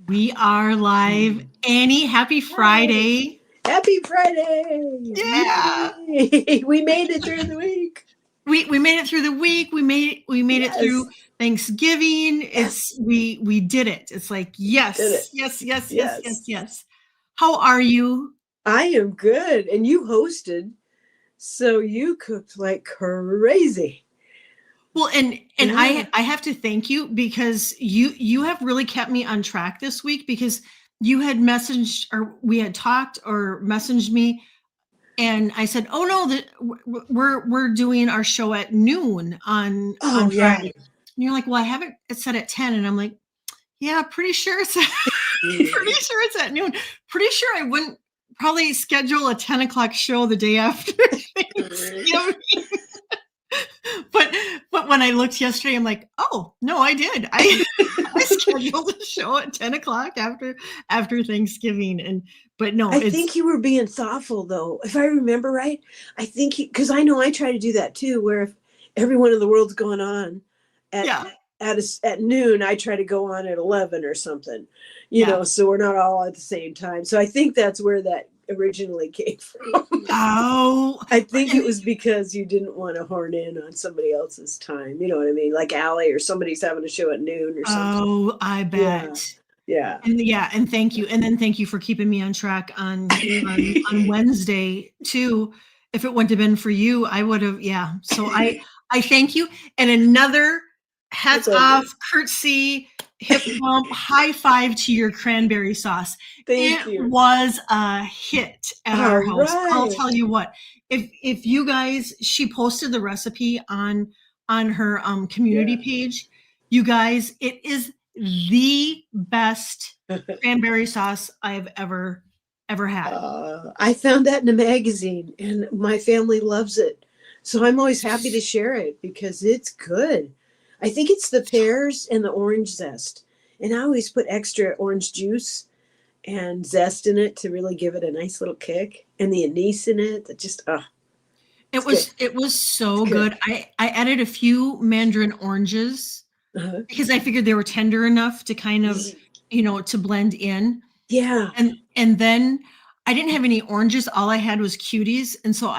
We are live. Annie, happy Friday. Happy Friday. Yeah. Yay. We made it through the week. We made it through the week. We made it through Thanksgiving. We did it. It's like yes. How are you? I am good. And you hosted, so you cooked like crazy. Well, and I have to thank you because you have really kept me on track this week because you had messaged or we had talked or messaged me, and I said, "Oh no, that we're doing our show at noon on Friday." And you're like, "Well, I haven't. It's set at 10," and I'm like, "Yeah, pretty sure it's at noon. Pretty sure I wouldn't probably schedule a 10 o'clock show the day after Thanksgiving." But when I looked yesterday, I'm like, oh no, I did. I scheduled a show at 10 o'clock after Thanksgiving, but no, I think you were being thoughtful though, if I remember right. I think because I know I try to do that too, where if everyone in the world's going on at noon, I try to go on at 11 or something, you know, so we're not all at the same time. So I think that's where that originally came from. Oh, I think it was because you didn't want to horn in on somebody else's time. You know what I mean? Like Allie or somebody's having a show at noon or something. Oh, I bet. Yeah. And thank you. And then thank you for keeping me on track on Wednesday too. If it wouldn't have been for you, I would have, So I thank you. And another hats off, curtsy, hip bump, high five to your cranberry sauce. Thank you. It was a hit at our house. Right. I'll tell you what, if you guys, she posted the recipe on her community page. You guys, it is the best cranberry sauce I've ever had. I found that in a magazine and my family loves it. So I'm always happy to share it because it's good. I think it's the pears and the orange zest. And I always put extra orange juice and zest in it to really give it a nice little kick. And the anise in it, that just, it was so good. I added a few mandarin oranges because I figured they were tender enough to kind of, to blend in. Yeah. And then I didn't have any oranges. All I had was cuties. And so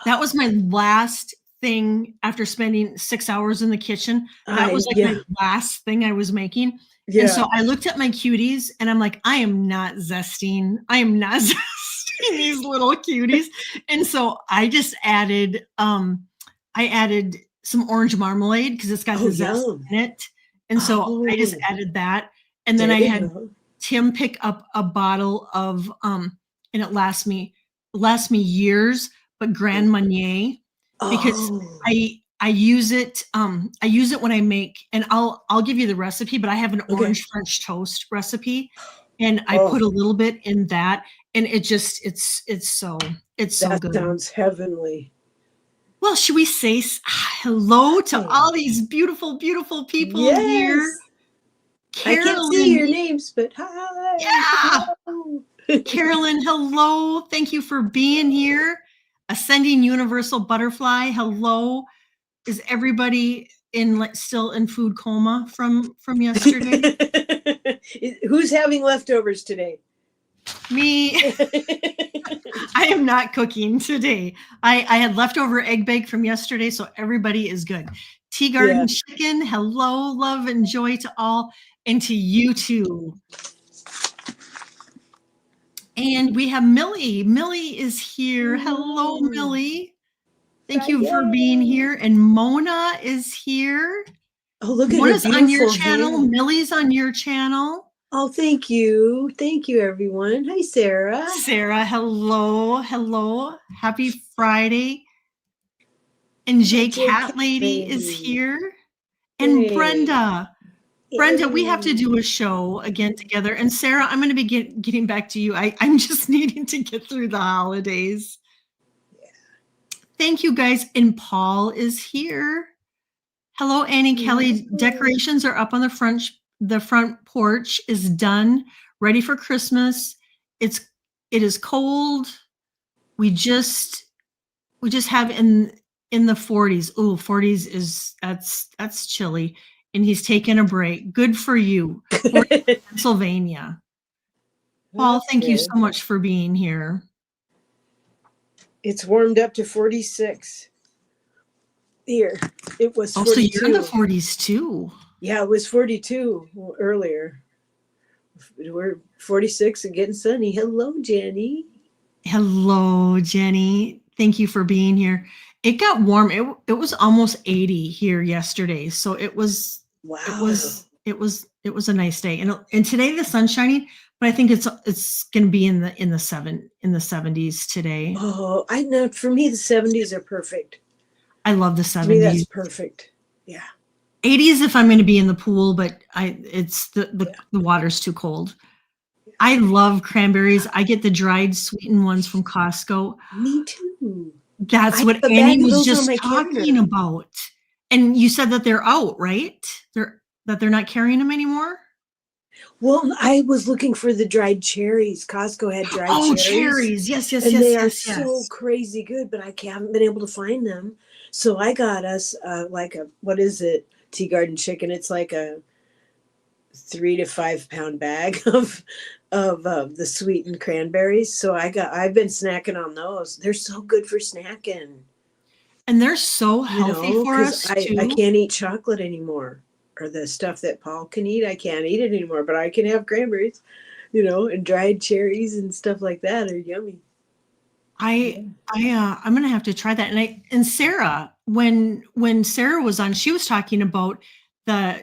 that was my last thing after spending 6 hours in the kitchen. That was like my last thing I was making. Yeah. And so I looked at my cuties and I'm like, I am not zesting these little cuties. And so I just added, some orange marmalade because it's got the zest in it. And so I just added that. And then I had Tim pick up a bottle of, and it lasts me years, but Grand Marnier, because I use it when I make, and I'll give you the recipe, but I have an orange French toast recipe and I put a little bit in that and it just, it's so good. That sounds heavenly. Well, should we say hello to all these beautiful, beautiful people here? Carolyn, I can't see your names, but hi. Yeah. Hello. Carolyn, hello. Thank you for being here. Ascending Universal Butterfly, hello. Is everybody still in food coma from yesterday? Who's having leftovers today? Me. I am not cooking today. I had leftover egg bake from yesterday, so everybody is good. Tea Garden Chicken, hello, love and joy to all, and to you too. And we have Millie. Millie is here. Hello, Millie. Thank you for being here. And Mona is here. Oh, look at Mona's on your channel. Millie's on your channel. Oh, thank you. Thank you, everyone. Hi, Sarah. Sarah, hello. Hello. Happy Friday. And Jay Cat Lady is here. And Brenda. Brenda, we have to do a show again together. And Sarah, I'm going to be getting back to you. I'm just needing to get through the holidays. Yeah. Thank you, guys. And Paul is here. Hello, Annie Kelly. Decorations are up on the front. The front porch is done, ready for Christmas. It is cold. We just have in the 40s. Oh, 40s that's chilly. and he's taking a break. Good for you. We're in Pennsylvania. Paul, thank you so much for being here. It's warmed up to 46 here. It was 42. So you're in the 40s too. Yeah, it was 42 earlier. We're 46 and getting sunny. Hello, Jenny. Hello, Jenny. Thank you for being here. It got warm. It was almost 80 here yesterday. So it was it was a nice day. And today the sun's shining, but I think it's going to be in the 70s today. Oh, I know. For me, the 70s are perfect. I love the 70s. To me, that's perfect. Yeah. 80s if I'm going to be in the pool, but it's the water's too cold. I love cranberries. I get the dried sweetened ones from Costco. Me too. That's what Annie was just talking about. And you said that they're out, right? That they're not carrying them anymore? Well, I was looking for the dried cherries. Costco had dried cherries. Oh, cherries. Yes. And they are so crazy good, but I haven't been able to find them. So I got us what is it? Tea Garden chicken. It's like a 3 to 5 pound bag of the sweetened cranberries. So I've been snacking on those. They're so good for snacking. And they're so healthy for us too. I can't eat chocolate anymore, or the stuff that Paul can eat. I can't eat it anymore, but I can have cranberries, and dried cherries and stuff like that are yummy. I'm gonna have to try that. And Sarah, when Sarah was on, she was talking about the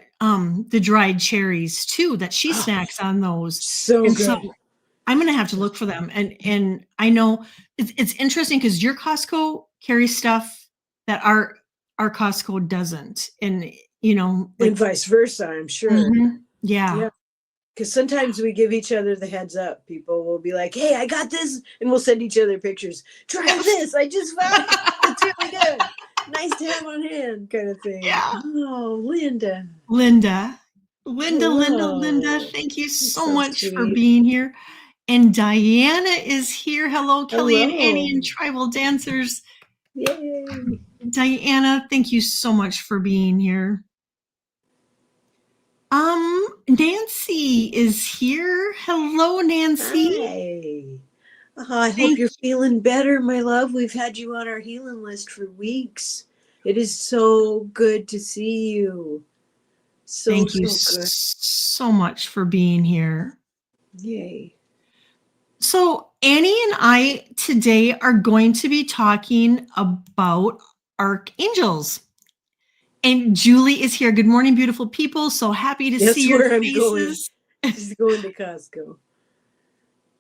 dried cherries too, that she snacks on those. So good. So I'm gonna have to look for them. And I know it's interesting because your Costco carries stuff that our Costco doesn't, and and vice versa, I'm sure. Mm-hmm. Yeah. Because sometimes we give each other the heads up. People will be like, "Hey, I got this," and we'll send each other pictures. Try this. I just found it. It's really good. Nice to have on hand, kind of thing. Yeah. Oh, Linda. Thank you so much for being here. And Diana is here. Hello, Kelly and Annie and Tribal Dancers. Yay. Diana, thank you so much for being here. Nancy is here. Hello, Nancy. Hi. I hope you're feeling better, my love. We've had you on our healing list for weeks. It is so good to see you. Thank you so much for being here. Yay. So Annie and I today are going to be talking about archangels. And Julie is here. Good morning, beautiful people. So happy to see your faces. She's going to Costco.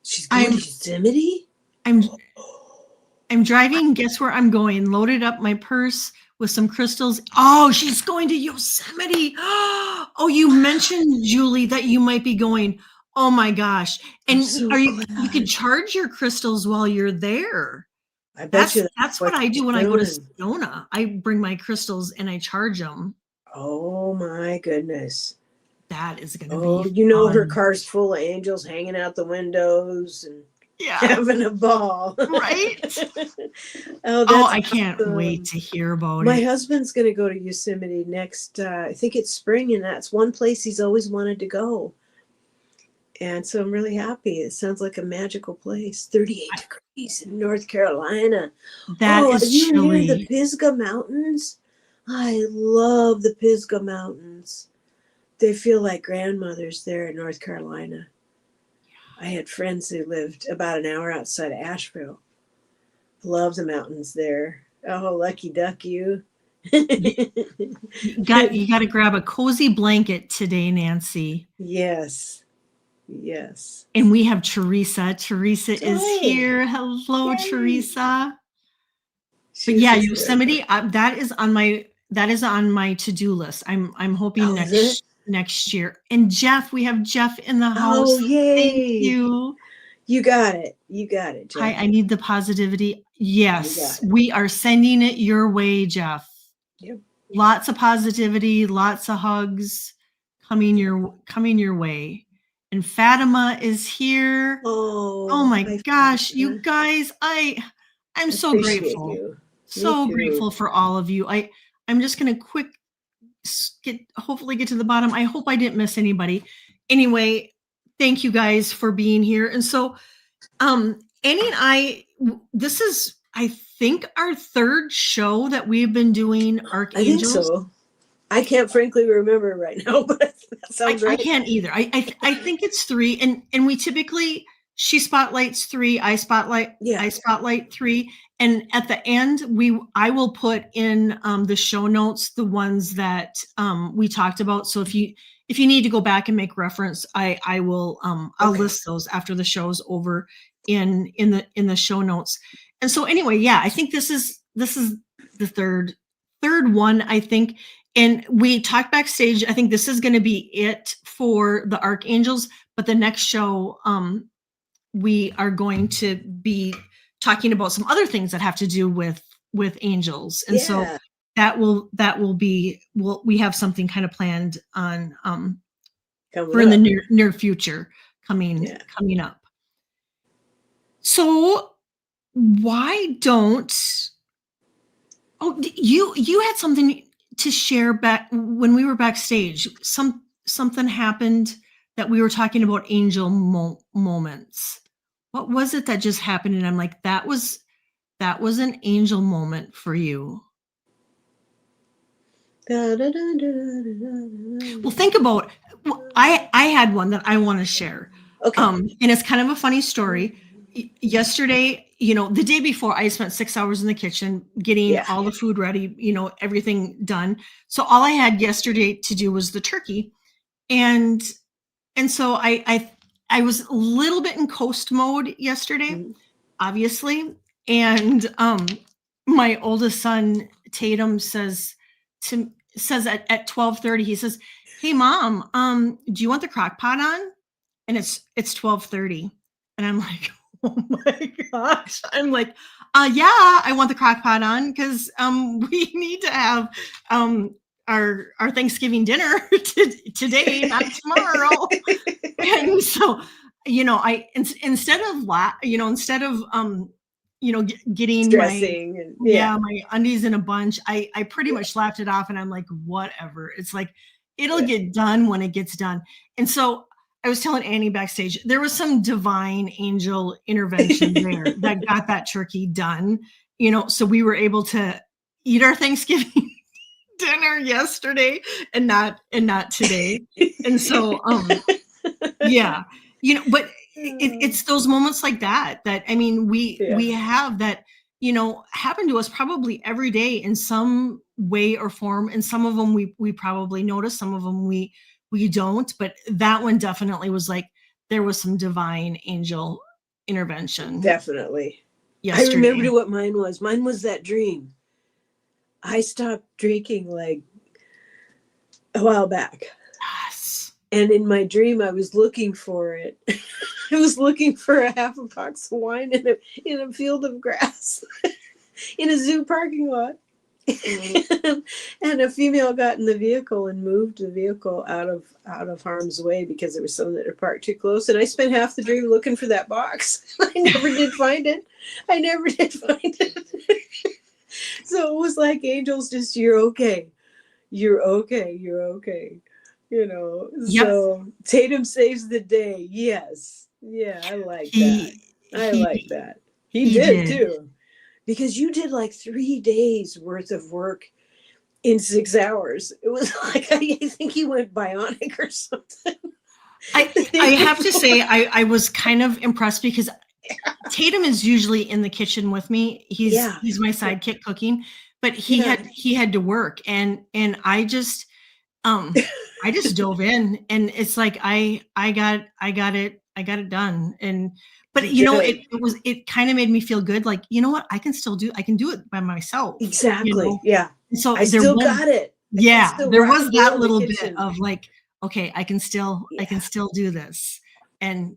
She's going to Yosemite? I'm driving. Guess where I'm going? Loaded up my purse with some crystals. Oh, she's going to Yosemite. Oh, you mentioned, Julie, that you might be going. Oh my gosh. And you can charge your crystals while you're there. I bet that's what I do when I go to Sedona. I bring my crystals and I charge them. Oh my goodness. That is going to be fun. Her car's full of angels hanging out the windows and having a ball. Right? I can't wait to hear about it. My husband's going to go to Yosemite next, I think it's spring, and that's one place he's always wanted to go. And so I'm really happy. It sounds like a magical place. 38 degrees in North Carolina. That is chilly. Near the Pisgah Mountains? I love the Pisgah Mountains. They feel like grandmothers there in North Carolina. I had friends who lived about an hour outside of Asheville. Love the mountains there. Oh, lucky duck you. You got to grab a cozy blanket today, Nancy. Yes. And we have Teresa. Teresa is here. Hello, Teresa. But yeah, Yosemite. That is on my to-do list. I'm hoping next year. And Jeff, we have Jeff in the house. Oh, yay! Thank you. You got it, Jeff. I need the positivity. Yes, we are sending it your way, Jeff. Yep. Lots of positivity, lots of hugs coming your way. And Fatima is here. Oh my gosh, you guys, I'm so grateful. So grateful for all of you. I'm just going to quick hopefully get to the bottom. I hope I didn't miss anybody. Anyway, thank you guys for being here. And so, Annie and I, this is, I think, our third show that we've been doing Archangels. I think so. I can't frankly remember right now, but that sounds right. I can't either. I think it's 3, and we typically, she spotlights 3, I spotlight 3, and at the end I will put in the show notes the ones that we talked about. So if you need to go back and make reference, I will I'll list those after the show's over in the show notes. And so anyway, yeah, I think this is the third one, I think. And we talked backstage. I think this is going to be it for the Archangels, but the next show, we are going to be talking about some other things that have to do with angels. And so that will be, we have something kind of planned on, for in the near future coming up. So why don't, you had something to share back when we were backstage. Something happened that we were talking about angel moments. What was it that just happened? And I'm like, that was an angel moment for you. Well, think about, I had one that I want to share. Okay. And it's kind of a funny story. Yesterday, the day before, I spent 6 hours in the kitchen getting all the food ready, everything done. So all I had yesterday to do was the turkey. And so I was a little bit in coast mode yesterday, obviously. And my oldest son, Tatum, says at 12:30, he says, "Hey Mom, do you want the crock pot on?" And it's 12:30. And I'm like, oh my gosh. I'm like, yeah, I want the crock pot on because we need to have our Thanksgiving dinner today, not tomorrow. And so, instead of getting stressing my undies in a bunch, I pretty much slapped it off, and I'm like, whatever. It's like, it'll get done when it gets done. And so I was telling Annie backstage, there was some divine angel intervention there that got that turkey done. So we were able to eat our Thanksgiving dinner yesterday and not today. And so, but it's those moments like that, I mean, we have that, happen to us probably every day in some way or form. And some of them we probably notice, some of them we don't, but that one definitely was like, there was some divine angel intervention. Definitely. Yesterday. I remember what mine was. Mine was that dream. I stopped drinking like a while back. Yes. And in my dream, I was looking for it. I was looking for a half a box of wine in a field of grass in a zoo parking lot. And a female got in the vehicle and moved the vehicle out of harm's way because there was someone that had parked too close. And I spent half the dream looking for that box. I never did find it. So it was like angels, just, you're okay. You're okay. You're okay. Yep. So Tatum saves the day. Yes. Yeah, I like that. He did too. Because you did like 3 days worth of work in 6 hours. It was like, I think he went bionic or something. I have to say, I was kind of impressed because Tatum is usually in the kitchen with me. He's my sidekick cooking, but he had to work, and I just dove in, and it's like I got it done. And but it kind of made me feel good, like, you know what, I can do it by myself. Exactly. Yeah. And so I still got it. There was that little bit of like, okay, I can still do this and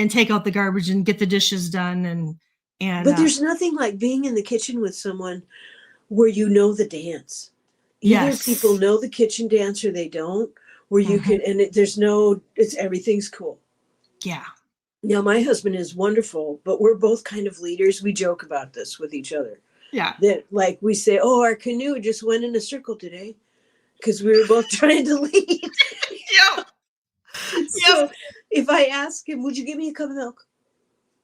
take out the garbage and get the dishes done but there's nothing like being in the kitchen with someone where you know the dance. Either people know the kitchen dance or they don't, where you can, and everything's cool. Yeah. Now, my husband is wonderful, but we're both kind of leaders. We joke about this with each other. Yeah. That, like, we say, oh, our canoe just went in a circle today. because we were both trying to lead. Yep. So if I ask him, would you give me a cup of milk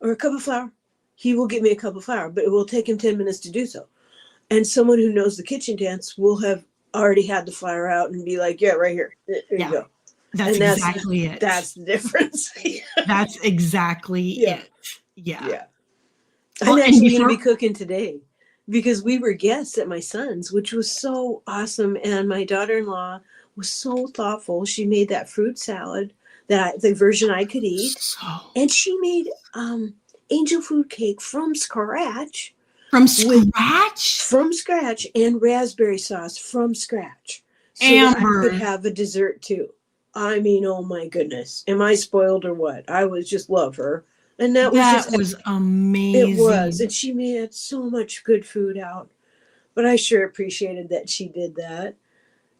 or a cup of flour? He will give me a cup of flour, but it will take him 10 minutes to do so. And someone who knows the kitchen dance will have already had the flour out and be like, yeah, right here. There you go. That's exactly it. That's the difference. That's exactly it. Yeah. Well, I'm actually going to be cooking today because we were guests at my son's, which was so awesome. And my daughter-in-law was so thoughtful. She made that fruit salad, the version I could eat. And she made angel food cake from scratch. From scratch? From scratch, and raspberry sauce from scratch. So that I could have a dessert too. I mean, oh my goodness. Am I spoiled or what? I was just love her. And that was amazing. It was. And she made so much good food out. But I sure appreciated that she did that.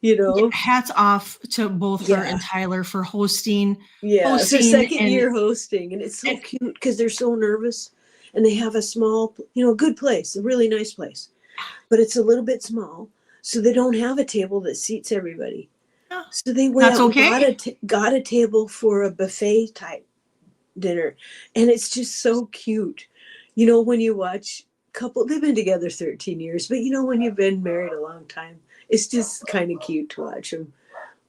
You know, hats off to both her and Tyler for hosting. Yeah, it's their second year hosting. And it's so cute because they're so nervous. And they have a small, a good place, a really nice place. But it's a little bit small. So they don't have a table that seats everybody. Yeah. So they went out and got a table for a buffet type dinner. And it's just so cute. You know, when you watch they've been together 13 years. But, when you've been married a long time, it's just kind of cute to watch them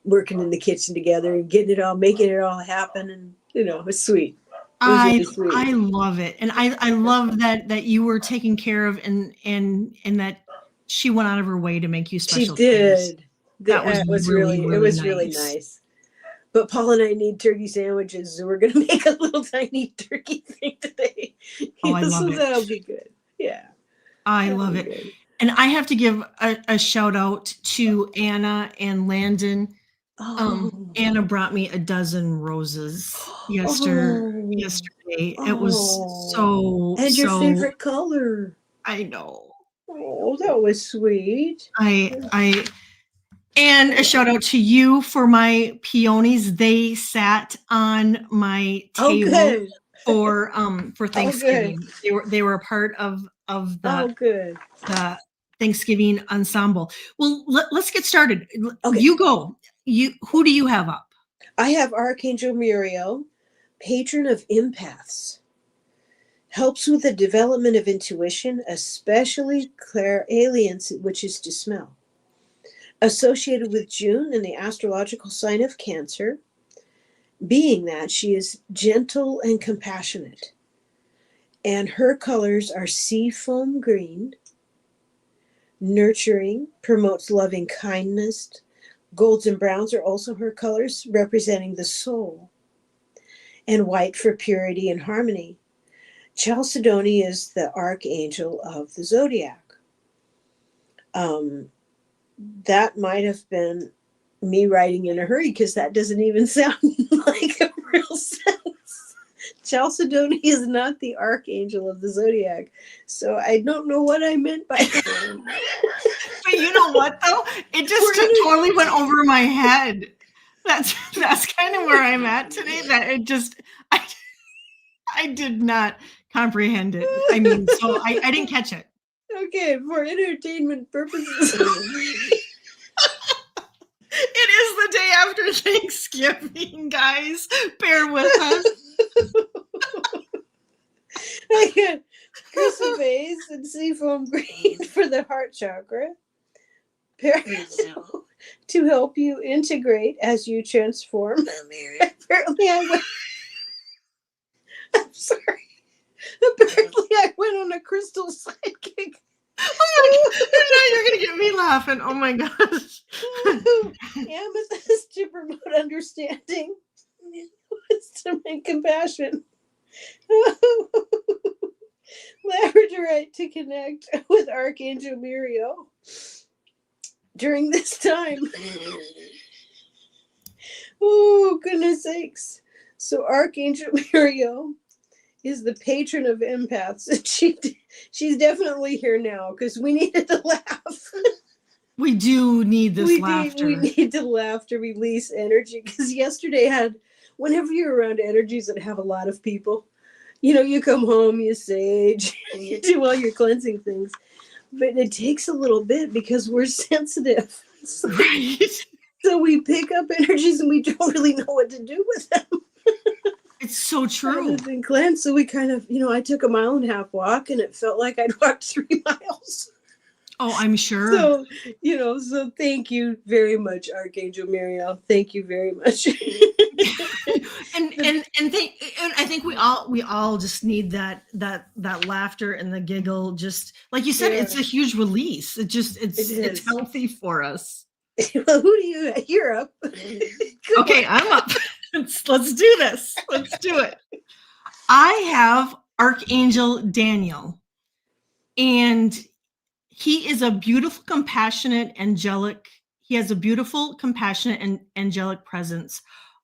working in the kitchen together and making it all happen. And, it's sweet. I love it. And I love that you were taken care of and that she went out of her way to make you special. She did. That was really nice. But Paul and I need turkey sandwiches, so we're going to make a little tiny turkey thing today. I love it. That'll be good. Yeah. I love it. Good. And I have to give a shout out to Anna and Landon. Anna brought me a dozen roses yesterday. It was so your favorite color. I know. Oh, that was sweet. And a shout out to you for my peonies. They sat on my table for Thanksgiving. They were a part of the Thanksgiving ensemble. Well, let's get started. Okay. You go. Who do you have up? I have Archangel Muriel, patron of empaths. Helps with the development of intuition, especially clairalience, which is to smell. Associated with June in the astrological sign of Cancer, being that she is gentle and compassionate. And her colors are seafoam green, nurturing, promotes loving kindness. Golds and browns are also her colors, representing the soul. And white for purity and harmony. Chalcedony is the archangel of the zodiac. That might have been me writing in a hurry because that doesn't even sound like a real sense. Chalcedony is not the archangel of the zodiac. So I don't know what I meant by that. But you know what, though? It just totally went over my head. That's kind of where I'm at today. That it just, I did not comprehend it. I mean, so I didn't catch it. Okay, for entertainment purposes. It is the day after Thanksgiving, guys. Bear with us. I got chrysoprase and seafoam green for the heart chakra. To help you integrate as you transform. Apparently I'm sorry. Apparently I went on a crystal sidekick. Oh my God. You're going to get me laughing. Oh my gosh. Amethyst to promote understanding, wisdom, and compassion. Labradorite to connect with Archangel Muriel during this time. Oh, goodness sakes. So Archangel Muriel is the patron of empaths. And she's definitely here now because we needed to laugh. We do need this laughter. We need to laugh to release energy because yesterday whenever you're around energies that have a lot of people, you come home, you sage, you do all your cleansing things. But it takes a little bit because we're sensitive. So, Right. so we pick up energies and we don't really know what to do with them. It's so true. Other than cleanse. So we kind of, I took a 1.5 mile walk and it felt like I'd walked 3 miles. Oh, I'm sure. So, so thank you very much, Archangel Mariel. Thank you very much. and I think we all just need that laughter and the giggle. Just like you said, it's a huge release. It's healthy for us. Well, who do you? You're up. Okay, I'm up. Let's do this. Let's do it. I have Archangel Daniel, and he is a beautiful, compassionate, angelic. He has a beautiful, compassionate, and angelic presence,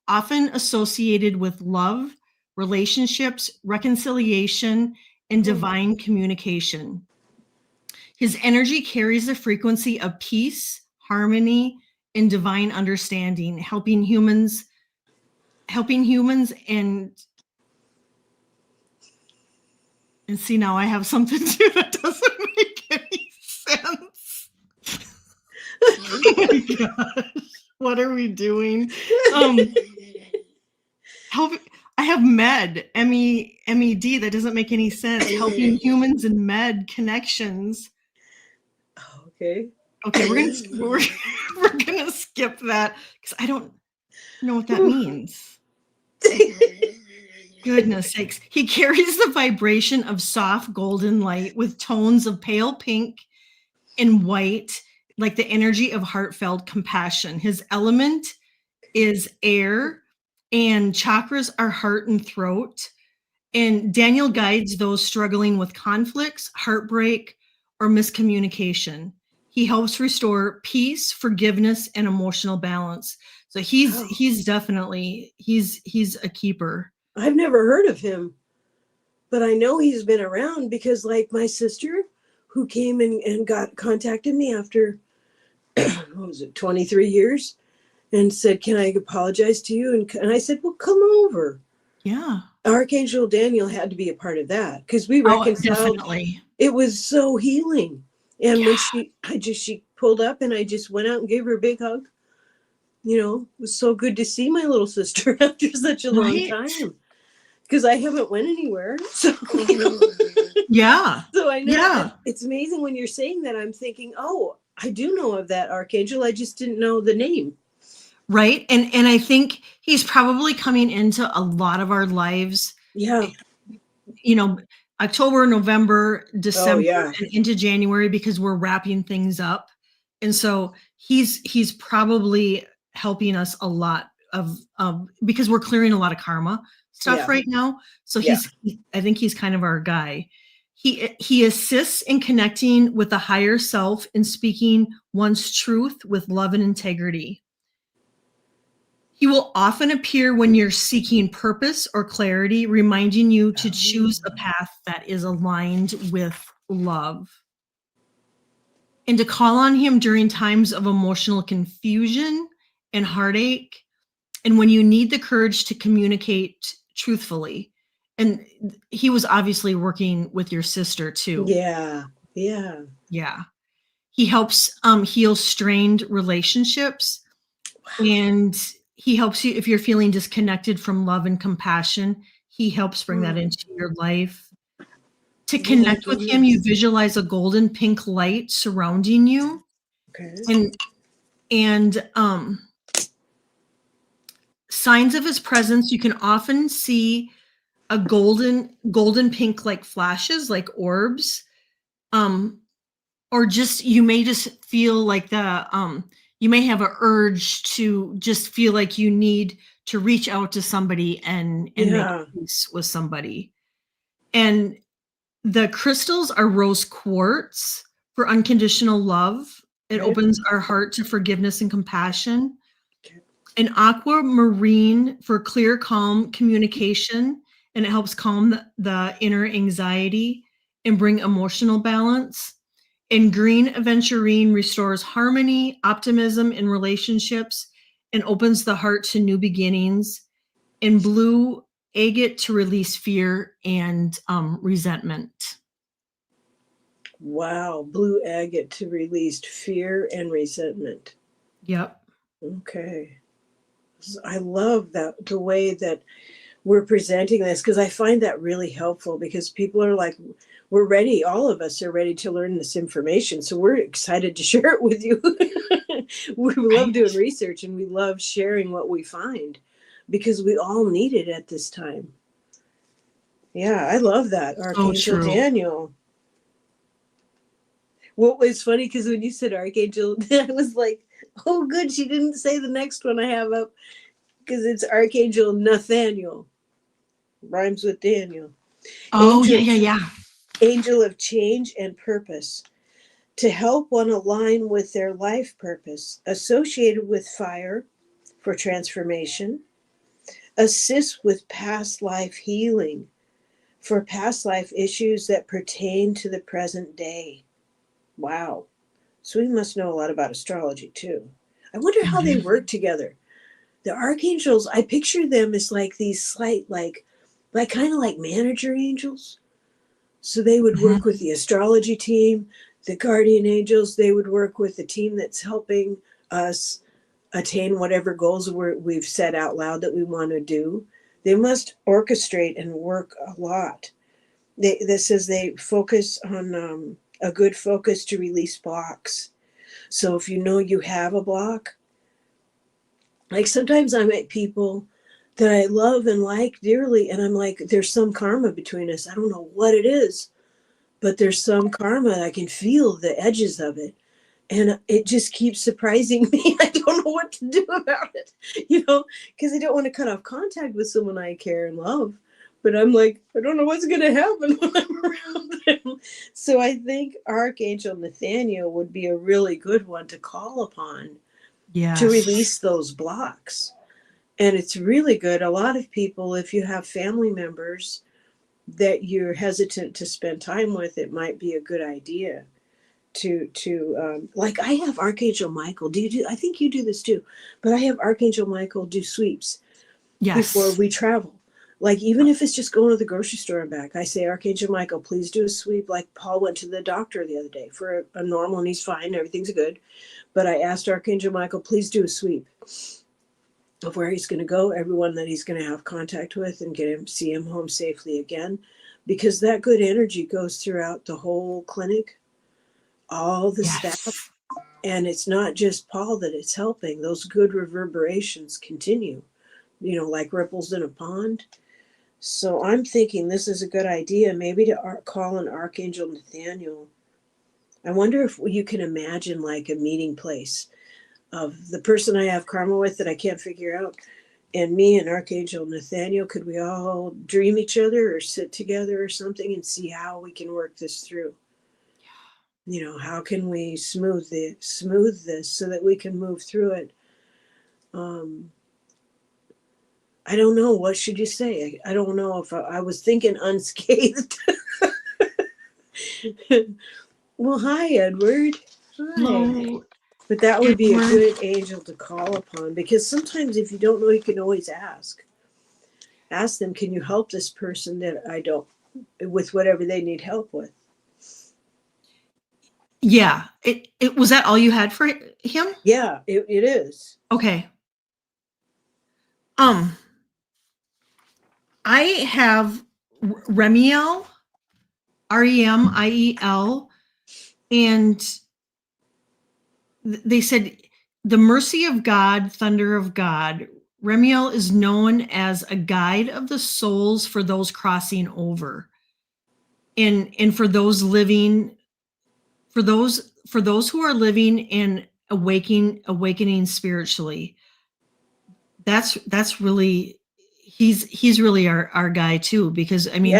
often associated with love, relationships, reconciliation, and divine communication. His energy carries the frequency of peace, harmony, and divine understanding, helping humans and see, now I have something too that doesn't make any sense. Oh my gosh, what are we doing? I have MED. That doesn't make any sense. Helping humans and med connections. Okay, we're gonna skip that because I don't know what that means. Goodness sakes. He carries the vibration of soft golden light with tones of pale pink and white, like the energy of heartfelt compassion. His element is air, and chakras are heart and throat. And Daniel guides those struggling with conflicts, heartbreak, or miscommunication. He helps restore peace, forgiveness, and emotional balance. So he's definitely he's a keeper. I've never heard of him, but I know he's been around because, like, my sister who came and contacted me after, what was it, 23 years, and said, can I apologize to you? And I said, well, come over. Yeah. Archangel Daniel had to be a part of that because we reconciled. Definitely. It was so healing. And when she pulled up and I just went out and gave her a big hug. It was so good to see my little sister after such a long time. Because I haven't went anywhere. So, yeah. So I know it's amazing when you're saying that. I'm thinking, oh, I do know of that Archangel. I just didn't know the name. Right. And I think he's probably coming into a lot of our lives. Yeah. October, November, December, and into January, because we're wrapping things up. And so he's probably helping us a lot because we're clearing a lot of karma stuff right now. So I think he's kind of our guy. He assists in connecting with the higher self and speaking one's truth with love and integrity. He will often appear when you're seeking purpose or clarity, reminding you to choose a path that is aligned with love. And to call on him during times of emotional confusion and heartache, and when you need the courage to communicate truthfully. And he was obviously working with your sister too. Yeah. He helps heal strained relationships. And he helps you if you're feeling disconnected from love and compassion. He helps bring that into your life. To connect with him, you visualize a golden pink light surrounding you. Okay. And signs of his presence, you can often see a golden pink like flashes, like orbs. Or just you may just feel like you may have an urge to just feel like you need to reach out to somebody and make peace with somebody. And the crystals are rose quartz for unconditional love. It opens our heart to forgiveness and compassion. An aquamarine for clear, calm communication, and it helps calm the inner anxiety and bring emotional balance. And green aventurine restores harmony, optimism in relationships, and opens the heart to new beginnings. And blue agate to release fear and resentment. Wow, blue agate to release fear and resentment. Yep. Okay. I love that, the way that we're presenting this, because I find that really helpful, because people are like, we're ready. All of us are ready to learn this information. So we're excited to share it with you. We love Right. doing research, and we love sharing what we find, because we all need it at this time. Yeah, I love that. So Archangel true. Daniel. What was funny, because when you said Archangel, I was like, oh, good, she didn't say the next one I have up, because it's Archangel Nathaniel. Rhymes with Daniel. Oh, Angel, yeah. angel of change and purpose. To help one align with their life purpose, associated with fire for transformation, assist with past life healing for past life issues that pertain to the present day. Wow. So we must know a lot about astrology too. I wonder how they work together. The archangels, I picture them as like these slight, like kind of like manager angels. So they would work with the astrology team, the guardian angels. They would work with the team that's helping us attain whatever goals we've set out loud that we want to do. They must orchestrate and work a lot. This says they focus on a good focus to release blocks. So if you know you have a block, like sometimes I meet people that I love and like dearly, and I'm like, there's some karma between us. I don't know what it is, but there's some karma. I can feel the edges of it. And it just keeps surprising me. I don't know what to do about it, because I don't want to cut off contact with someone I care and love. But I'm like, I don't know what's going to happen when I'm around them. So I think Archangel Nathaniel would be a really good one to call upon to Yes. release those blocks. And it's really good. A lot of people, if you have family members that you're hesitant to spend time with, it might be a good idea to like, I have Archangel Michael. I think you do this too, but I have Archangel Michael do sweeps before Yes. we travel. Like, even if it's just going to the grocery store and back, I say, Archangel Michael, please do a sweep. Like Paul went to the doctor the other day for a normal, and he's fine, everything's good. But I asked Archangel Michael, please do a sweep of where he's going to go, everyone that he's going to have contact with, and see him home safely again, because that good energy goes throughout the whole clinic, all the staff. Yes. And it's not just Paul that it's helping. Those good reverberations continue, like ripples in a pond. So I'm thinking this is a good idea, maybe to call an Archangel Nathaniel. I wonder if you can imagine like a meeting place of the person I have karma with that I can't figure out, and me and Archangel Nathaniel. Could we all dream each other or sit together or something and see how we can work this through? How can we smooth this so that we can move through it? I don't know. What should you say? I don't know if I was thinking unscathed. Well, hi, Edward. Hi. Hello. But that would be a Edward. good angel to call upon, because sometimes if you don't know, you can always ask. Ask them, can you help this person that I don't, with whatever they need help with? Yeah. It was that all you had for him? Yeah, it is. Okay. I have Remiel, Remiel, and they said the mercy of God, thunder of God. Remiel is known as a guide of the souls for those crossing over, and for those living, for those who are living and awakening spiritually. That's really, he's really our guy too, because I mean,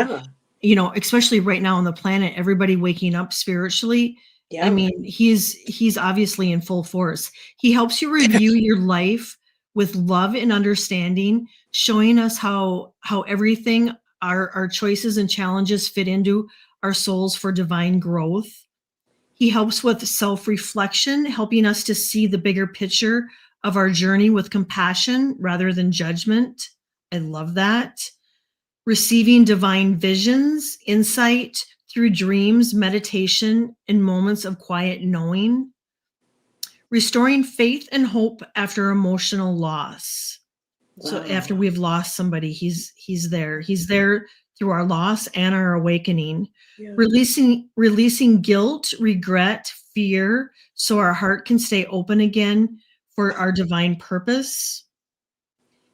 yeah, especially right now on the planet, everybody waking up spiritually. yeah. I mean, he's obviously in full force. He helps you review your life with love and understanding, showing us how everything, our choices and challenges fit into our souls for divine growth. He helps with self-reflection, helping us to see the bigger picture of our journey with compassion rather than judgment. I love that. Receiving divine visions, insight through dreams, meditation, and moments of quiet knowing. restoring faith and hope after emotional loss. Wow. So after we've lost somebody, he's there. He's there through our loss and our awakening. Yeah. Releasing guilt, regret, fear, so our heart can stay open again for our divine purpose.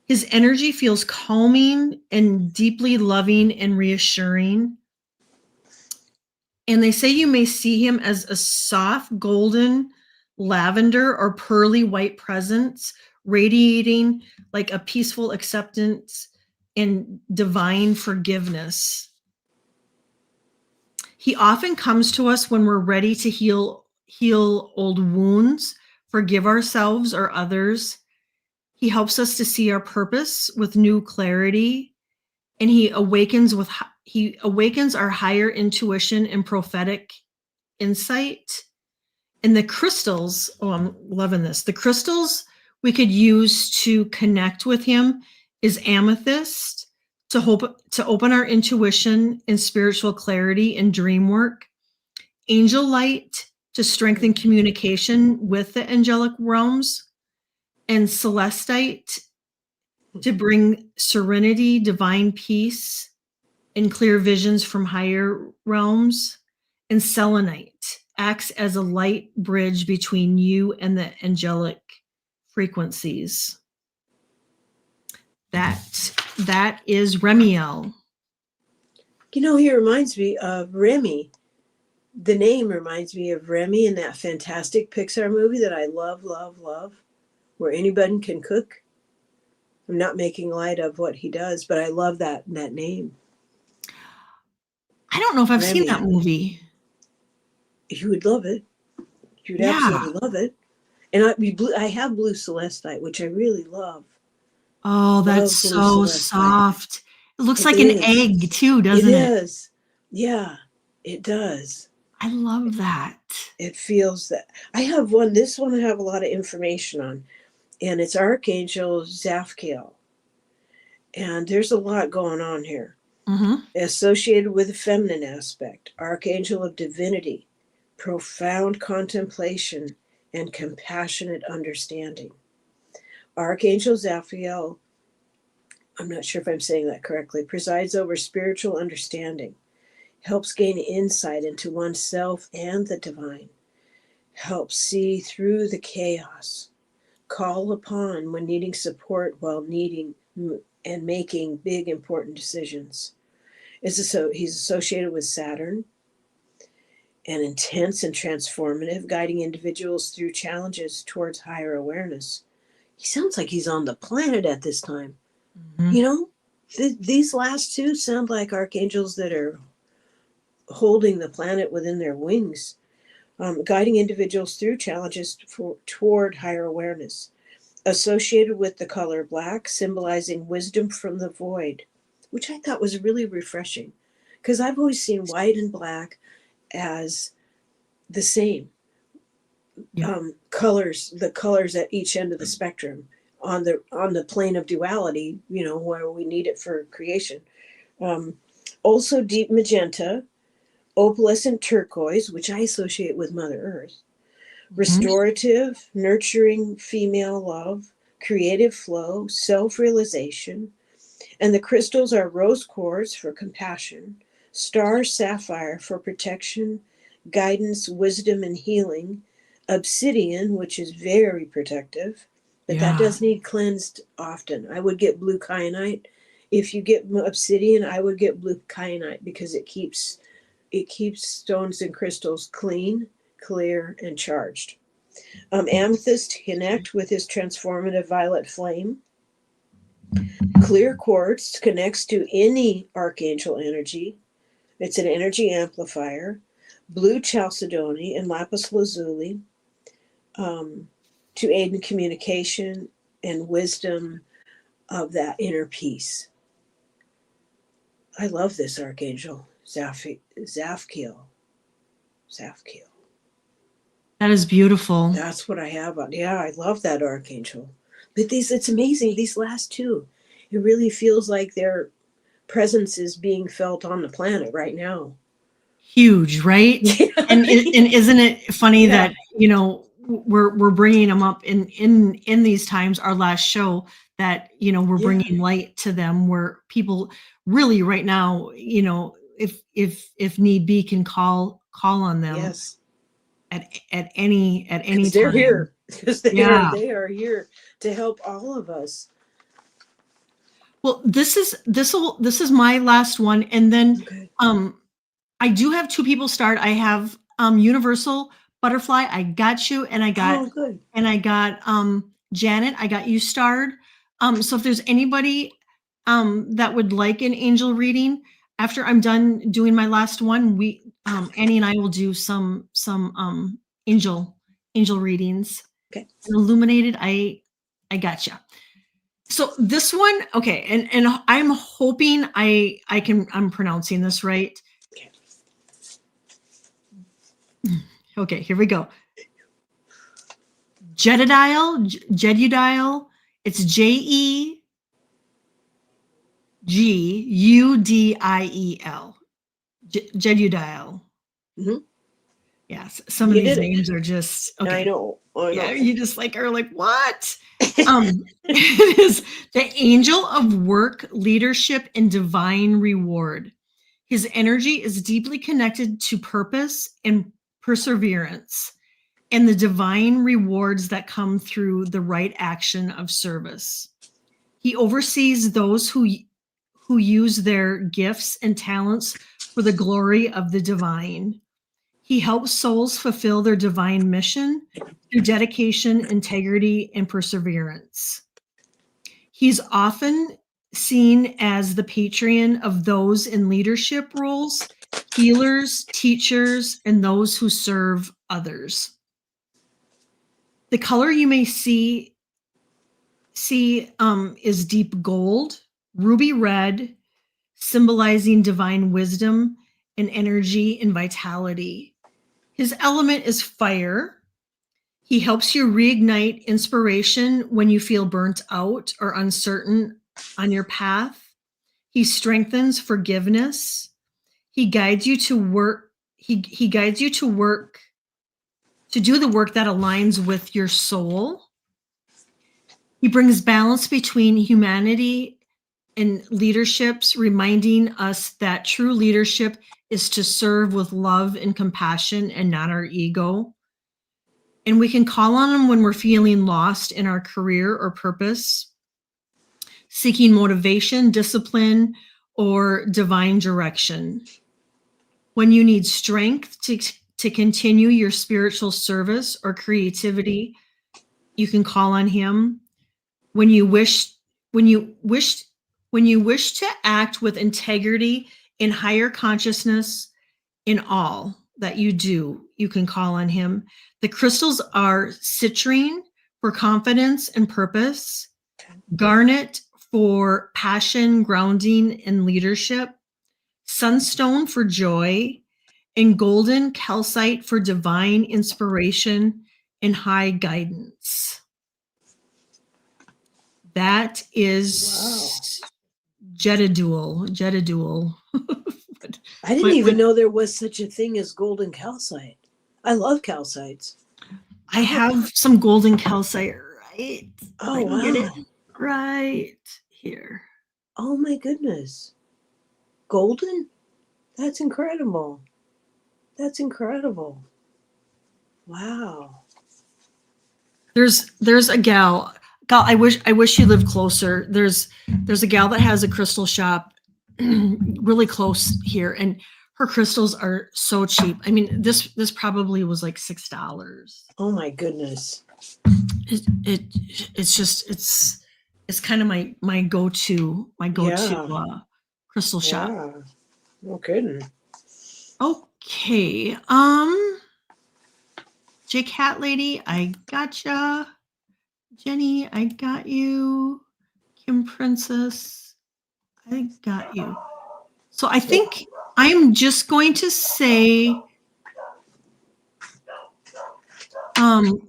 His energy feels calming and deeply loving and reassuring. And they say you may see him as a soft golden lavender or pearly white presence, radiating like a peaceful acceptance and divine forgiveness. He often comes to us when we're ready to heal old wounds, forgive ourselves or others. He helps us to see our purpose with new clarity, and he awakens our higher intuition and prophetic insight. And the crystals, oh, I'm loving this. The crystals we could use to connect with him is amethyst to open our intuition and spiritual clarity and dream work, angel light to strengthen communication with the angelic realms, and celestite to bring serenity, divine peace, and clear visions from higher realms. And selenite acts as a light bridge between you and the angelic frequencies. That is Remiel. You know, he reminds me of Remy. The name reminds me of Remy in that fantastic Pixar movie that I love, love, love, where anybody can cook. I'm not making light of what he does, but I love that name. I don't know if I've seen that movie. You would love it. You would absolutely love it. And I have blue celestite, which I really love. Oh, that's so soft. It looks like an egg too, doesn't it? It is. Yeah, it does. I love that. It feels that. I have one. This one I have a lot of information on, and it's Archangel Zaphiel. And there's a lot going on here. Mm-hmm. Associated with the feminine aspect, Archangel of Divinity, profound contemplation, and compassionate understanding. Archangel Zaphiel, I'm not sure if I'm saying that correctly, presides over spiritual understanding, helps gain insight into oneself and the divine, helps see through the chaos, call upon when needing support while needing and making big important decisions. He's associated with Saturn, and intense and transformative, guiding individuals through challenges towards higher awareness. He sounds like he's on the planet at this time. Mm-hmm. You know, these last two sound like archangels that are holding the planet within their wings, guiding individuals through challenges toward higher awareness. Associated with the color black, symbolizing wisdom from the void, which I thought was really refreshing, because I've always seen white and black as the same. Colors, the colors at each end of the spectrum on the plane of duality, you know, where we need it for creation. Also deep magenta, opalescent turquoise, which I associate with Mother Earth, restorative, nurturing female love, creative flow, self-realization. And the crystals are rose quartz for compassion, star sapphire for protection, guidance, wisdom, and healing, obsidian, which is very protective, but that does need cleansed often. I would get blue kyanite. If you get obsidian, I would get blue kyanite, because it keeps stones and crystals clean, clear, and charged. Amethyst to connect with his transformative violet flame. Clear quartz connects to any archangel energy. It's an energy amplifier. Blue chalcedony and lapis lazuli to aid in communication and wisdom of that inner peace. I love this archangel, Zaphiel. That is beautiful. That's what I have on. Yeah, I love that archangel. But it's amazing. These last two, it really feels like their presence is being felt on the planet right now. Huge, right? And isn't it funny that, you know, we're bringing them up in these times. Our last show that, you know, we're bringing light to them, where people really right now, you know, if need be, can call on them. Yes. At any time. They're here because they are here to help all of us. Well, this is my last one, and then I do have 2 people start. I have Universal Butterfly, I got you, and I got Janet, I got you starred. So if there's anybody that would like an angel reading, after I'm done doing my last one, we Annie and I will do some angel readings. Okay. Illuminated, I got you. So this one, okay, and I'm hoping I'm pronouncing this right. Okay, here we go. Jededial. It's Jegudiel. Jededial. Mm-hmm. Yes, some of these names are just okay. I know. Yeah, you just are like, what? It is the angel of work, leadership, and divine reward. His energy is deeply connected to purpose and perseverance, and the divine rewards that come through the right action of service. He oversees those who use their gifts and talents for the glory of the divine. He helps souls fulfill their divine mission through dedication, integrity, and perseverance. He's often seen as the patron of those in leadership roles, healers, teachers, and those who serve others. The color you may see is deep gold, ruby red, symbolizing divine wisdom and energy and vitality. His element is fire. He helps you reignite inspiration when you feel burnt out or uncertain on your path. He strengthens forgiveness. He guides you to work. He guides you to work, to do the work that aligns with your soul. He brings balance between humanity and leaderships, reminding us that true leadership is to serve with love and compassion and not our ego. And we can call on him when we're feeling lost in our career or purpose, seeking motivation, discipline, or divine direction. When you need strength to continue your spiritual service or creativity, you can call on him. When you wish to act with integrity in higher consciousness in all that you do, you can call on him. The crystals are citrine for confidence and purpose, garnet for passion, grounding, and leadership, sunstone for joy, and golden calcite for divine inspiration and high guidance. That is Jededial. I didn't even know there was such a thing as golden calcite. I love calcites. I have some golden calcite right. Oh, wow. Get it right here. Oh my goodness. Golden? That's incredible. That's incredible. Wow. There's a gal. I wish you lived closer. There's a gal that has a crystal shop really close here, and her crystals are so cheap. I mean, this probably was like $6. Oh my goodness. It's just it's kind of my go-to crystal shop. Yeah. No kidding. Okay. J Cat Lady, I gotcha. Jenny, I got you. Kim Princess, I got you. So I think I'm just going to say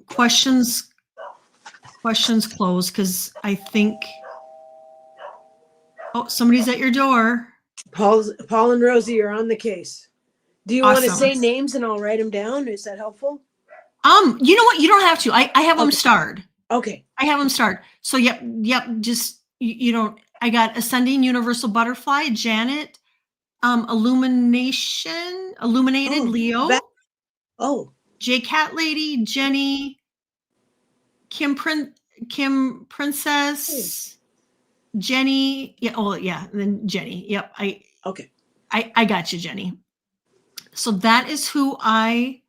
questions closed, because I think somebody's at your door. Paul and Rosie are on the case. Do you want to say names and I'll write them down? Is that helpful? You know what? You don't have to. I have them starred. Okay. I have them starred. So yep. Just you don't. I got Ascending Universal Butterfly, Janet, Illuminated Leo, J Cat Lady, Jenny, Kim Princess, Jenny. Yeah. Oh yeah. And then Jenny. Yep. I got you, Jenny. So that is who I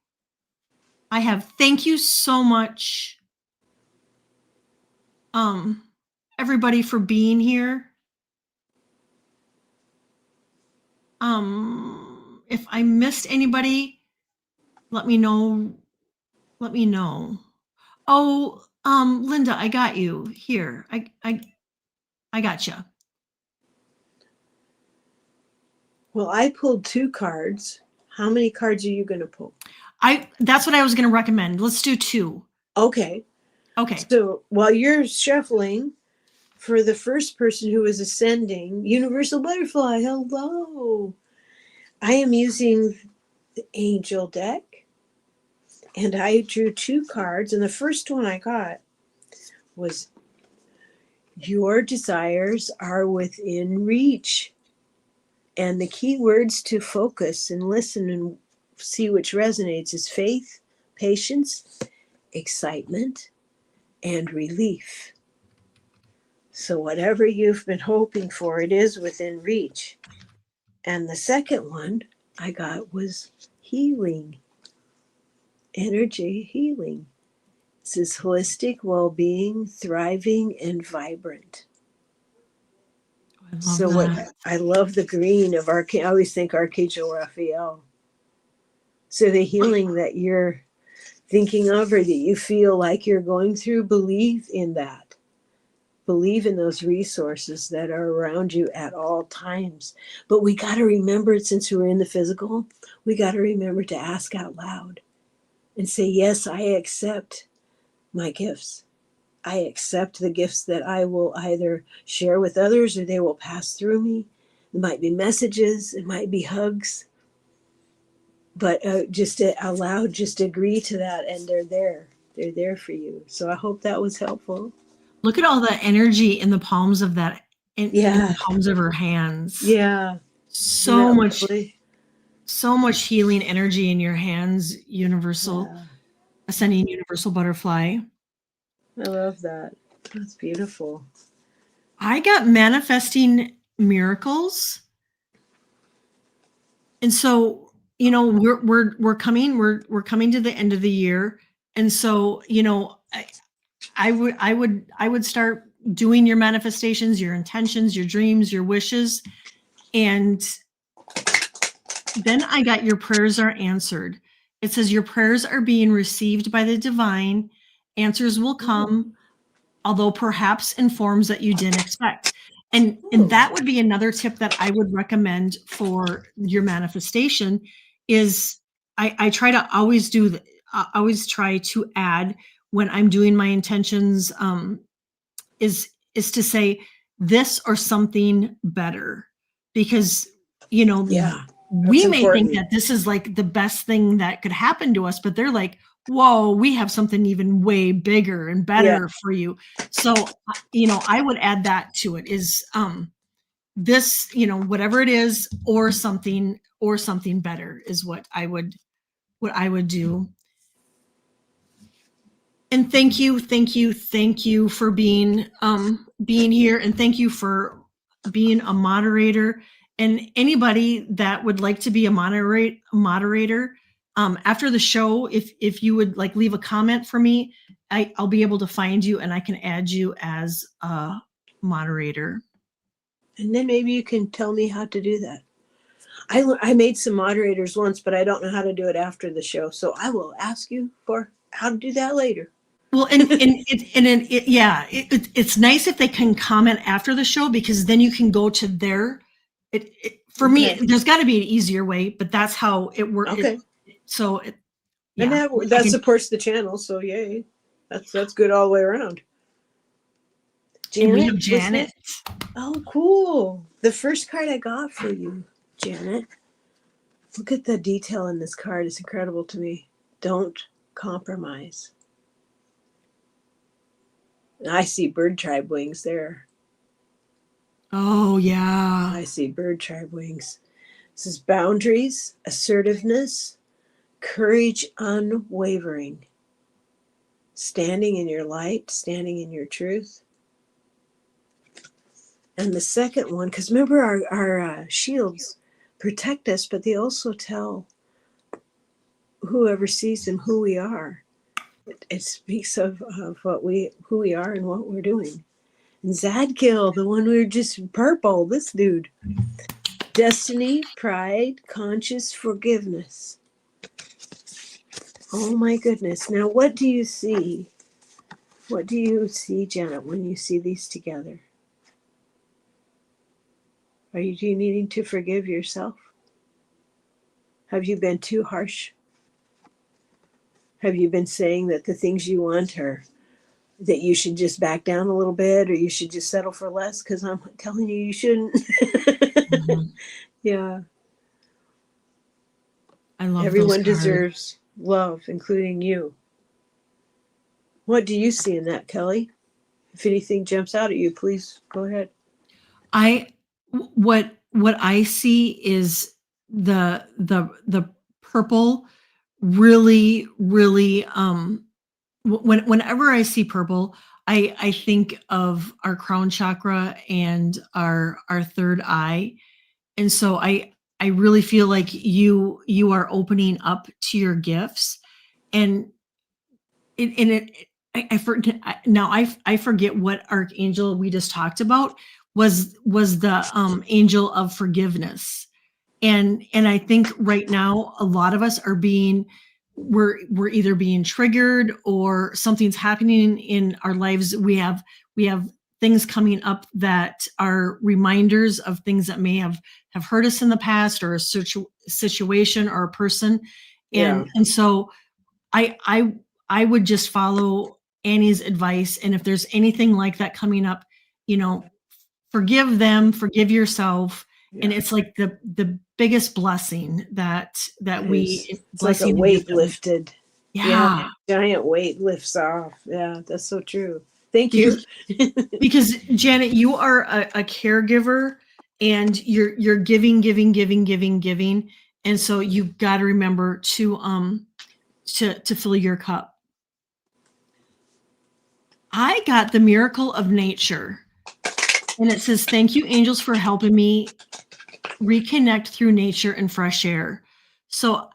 have. Thank you so much, everybody, for being here. If I missed anybody, let me know. Oh, Linda, I got you here. I got you. Well, I pulled 2 cards. How many cards are you going to pull? That's what I was going to recommend. Let's do 2. Okay. So while you're shuffling, for the first person who is ascending, Universal Butterfly, hello. I am using the Angel deck, and I drew 2 cards, and the first one I got was your desires are within reach. And the key words to focus and listen and see which resonates is faith, patience, excitement, and relief. So whatever you've been hoping for, it is within reach. And the second one I got was healing, energy healing. This is holistic well-being, thriving, and vibrant. I love the green of I always think Archangel Raphael. So the healing that you're thinking of or that you feel like you're going through, believe in that. Believe in those resources that are around you at all times. But we got to remember, since we're in the physical, we got to remember to ask out loud and say, yes, I accept my gifts. I accept the gifts that I will either share with others or they will pass through me. It might be messages, it might be hugs, but just out loud, just agree to that, and they're there. They're there for you. So I hope that was helpful. Look at all the energy in the palms of that, in the palms of her hands. Yeah. So much healing energy in your hands, Ascending Universal Butterfly. I love that. That's beautiful. I got Manifesting Miracles. And so, we're coming to the end of the year. And so, I would start doing your manifestations, your intentions, your dreams, your wishes. And then I got your prayers are answered. It says your prayers are being received by the divine. Answers will come, although perhaps in forms that you didn't expect. And that would be another tip that I would recommend for your manifestation is I try to always try to add when I'm doing my intentions is to say this or something better, because we may think that this is like the best thing that could happen to us, but they're like, whoa, we have something even way bigger and better for you. So, I would add that to it is this, whatever it is, or something better is what I would do. And thank you for being here, and thank you for being a moderator. And anybody that would like to be a moderator, after the show, if you would like leave a comment for me, I'll be able to find you and I can add you as a moderator. And then maybe you can tell me how to do that. I made some moderators once, but I don't know how to do it after the show. So I will ask you for how to do that later. Well, it's nice if they can comment after the show, because then you can go to their. For me, there's got to be an easier way, but that's how it works. Okay. And that supports the channel, so yay, that's good all the way around. Janet, and we have Janet. Oh, cool! The first card I got for you, Janet. Look at the detail in this card; it's incredible to me. Don't compromise. I see bird tribe wings there. Oh, yeah. I see bird tribe wings. This is boundaries, assertiveness, courage unwavering, standing in your light, standing in your truth. And the second one, because remember our shields protect us, but they also tell whoever sees them who we are. It speaks of who we are and what we're doing. And Zadkiel, the one we were just purple, this dude. Destiny, pride, conscious forgiveness. Oh my goodness. Now what do you see? What do you see, Janet, when you see these together? Are you needing to forgive yourself? Have you been too harsh? Have you been saying that the things you want are that you should just back down a little bit, or you should just settle for less? Because I'm telling you, you shouldn't. Mhm. Yeah. I love Everyone those cards. deserves love, including you. What do you see in that, Kelly? If anything jumps out at you, please go ahead. What I see is the purple really whenever I see purple, I think of our crown chakra and our third eye. And so I really feel like you are opening up to your gifts, and I forget now. I forget what archangel we just talked about was the angel of forgiveness, and I think right now a lot of us are we're either being triggered or something's happening in our lives. We have things coming up that are reminders of things that may have hurt us in the past, or a situation or a person, Yeah. and so I would just follow Annie's advice. And if there's anything like that coming up, forgive them, forgive yourself. Yeah. And it's like the biggest blessing that It's blessing like a weight lifted. Yeah. Giant weight lifts off. Yeah, that's so true. Thank Because, you. because Janet, you are a caregiver, and you're giving. And so you've got to remember to fill your cup. I got the miracle of nature, and it says, "Thank you, angels, for helping me reconnect through nature and fresh air." So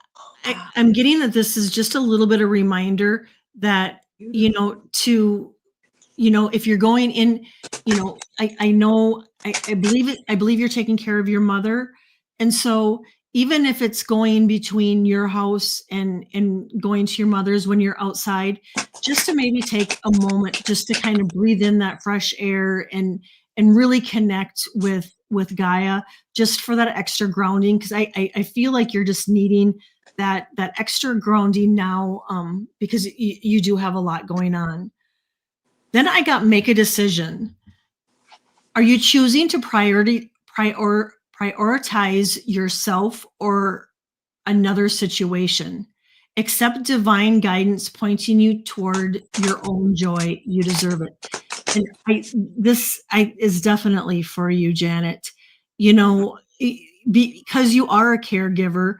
I'm getting that this is just a little bit of reminder that, if you're going in, I know, I believe it. I believe you're taking care of your mother. And so even if it's going between your house and going to your mother's when you're outside, just to maybe take a moment just to kind of breathe in that fresh air and really connect with Gaia, just for that extra grounding. Because I feel like you're just needing that extra grounding now, because you do have a lot going on. Then I got make a decision. Are you choosing to prioritize yourself or another situation? Accept divine guidance pointing you toward your own joy. You deserve it. And this is definitely for you, Janet. Because you are a caregiver,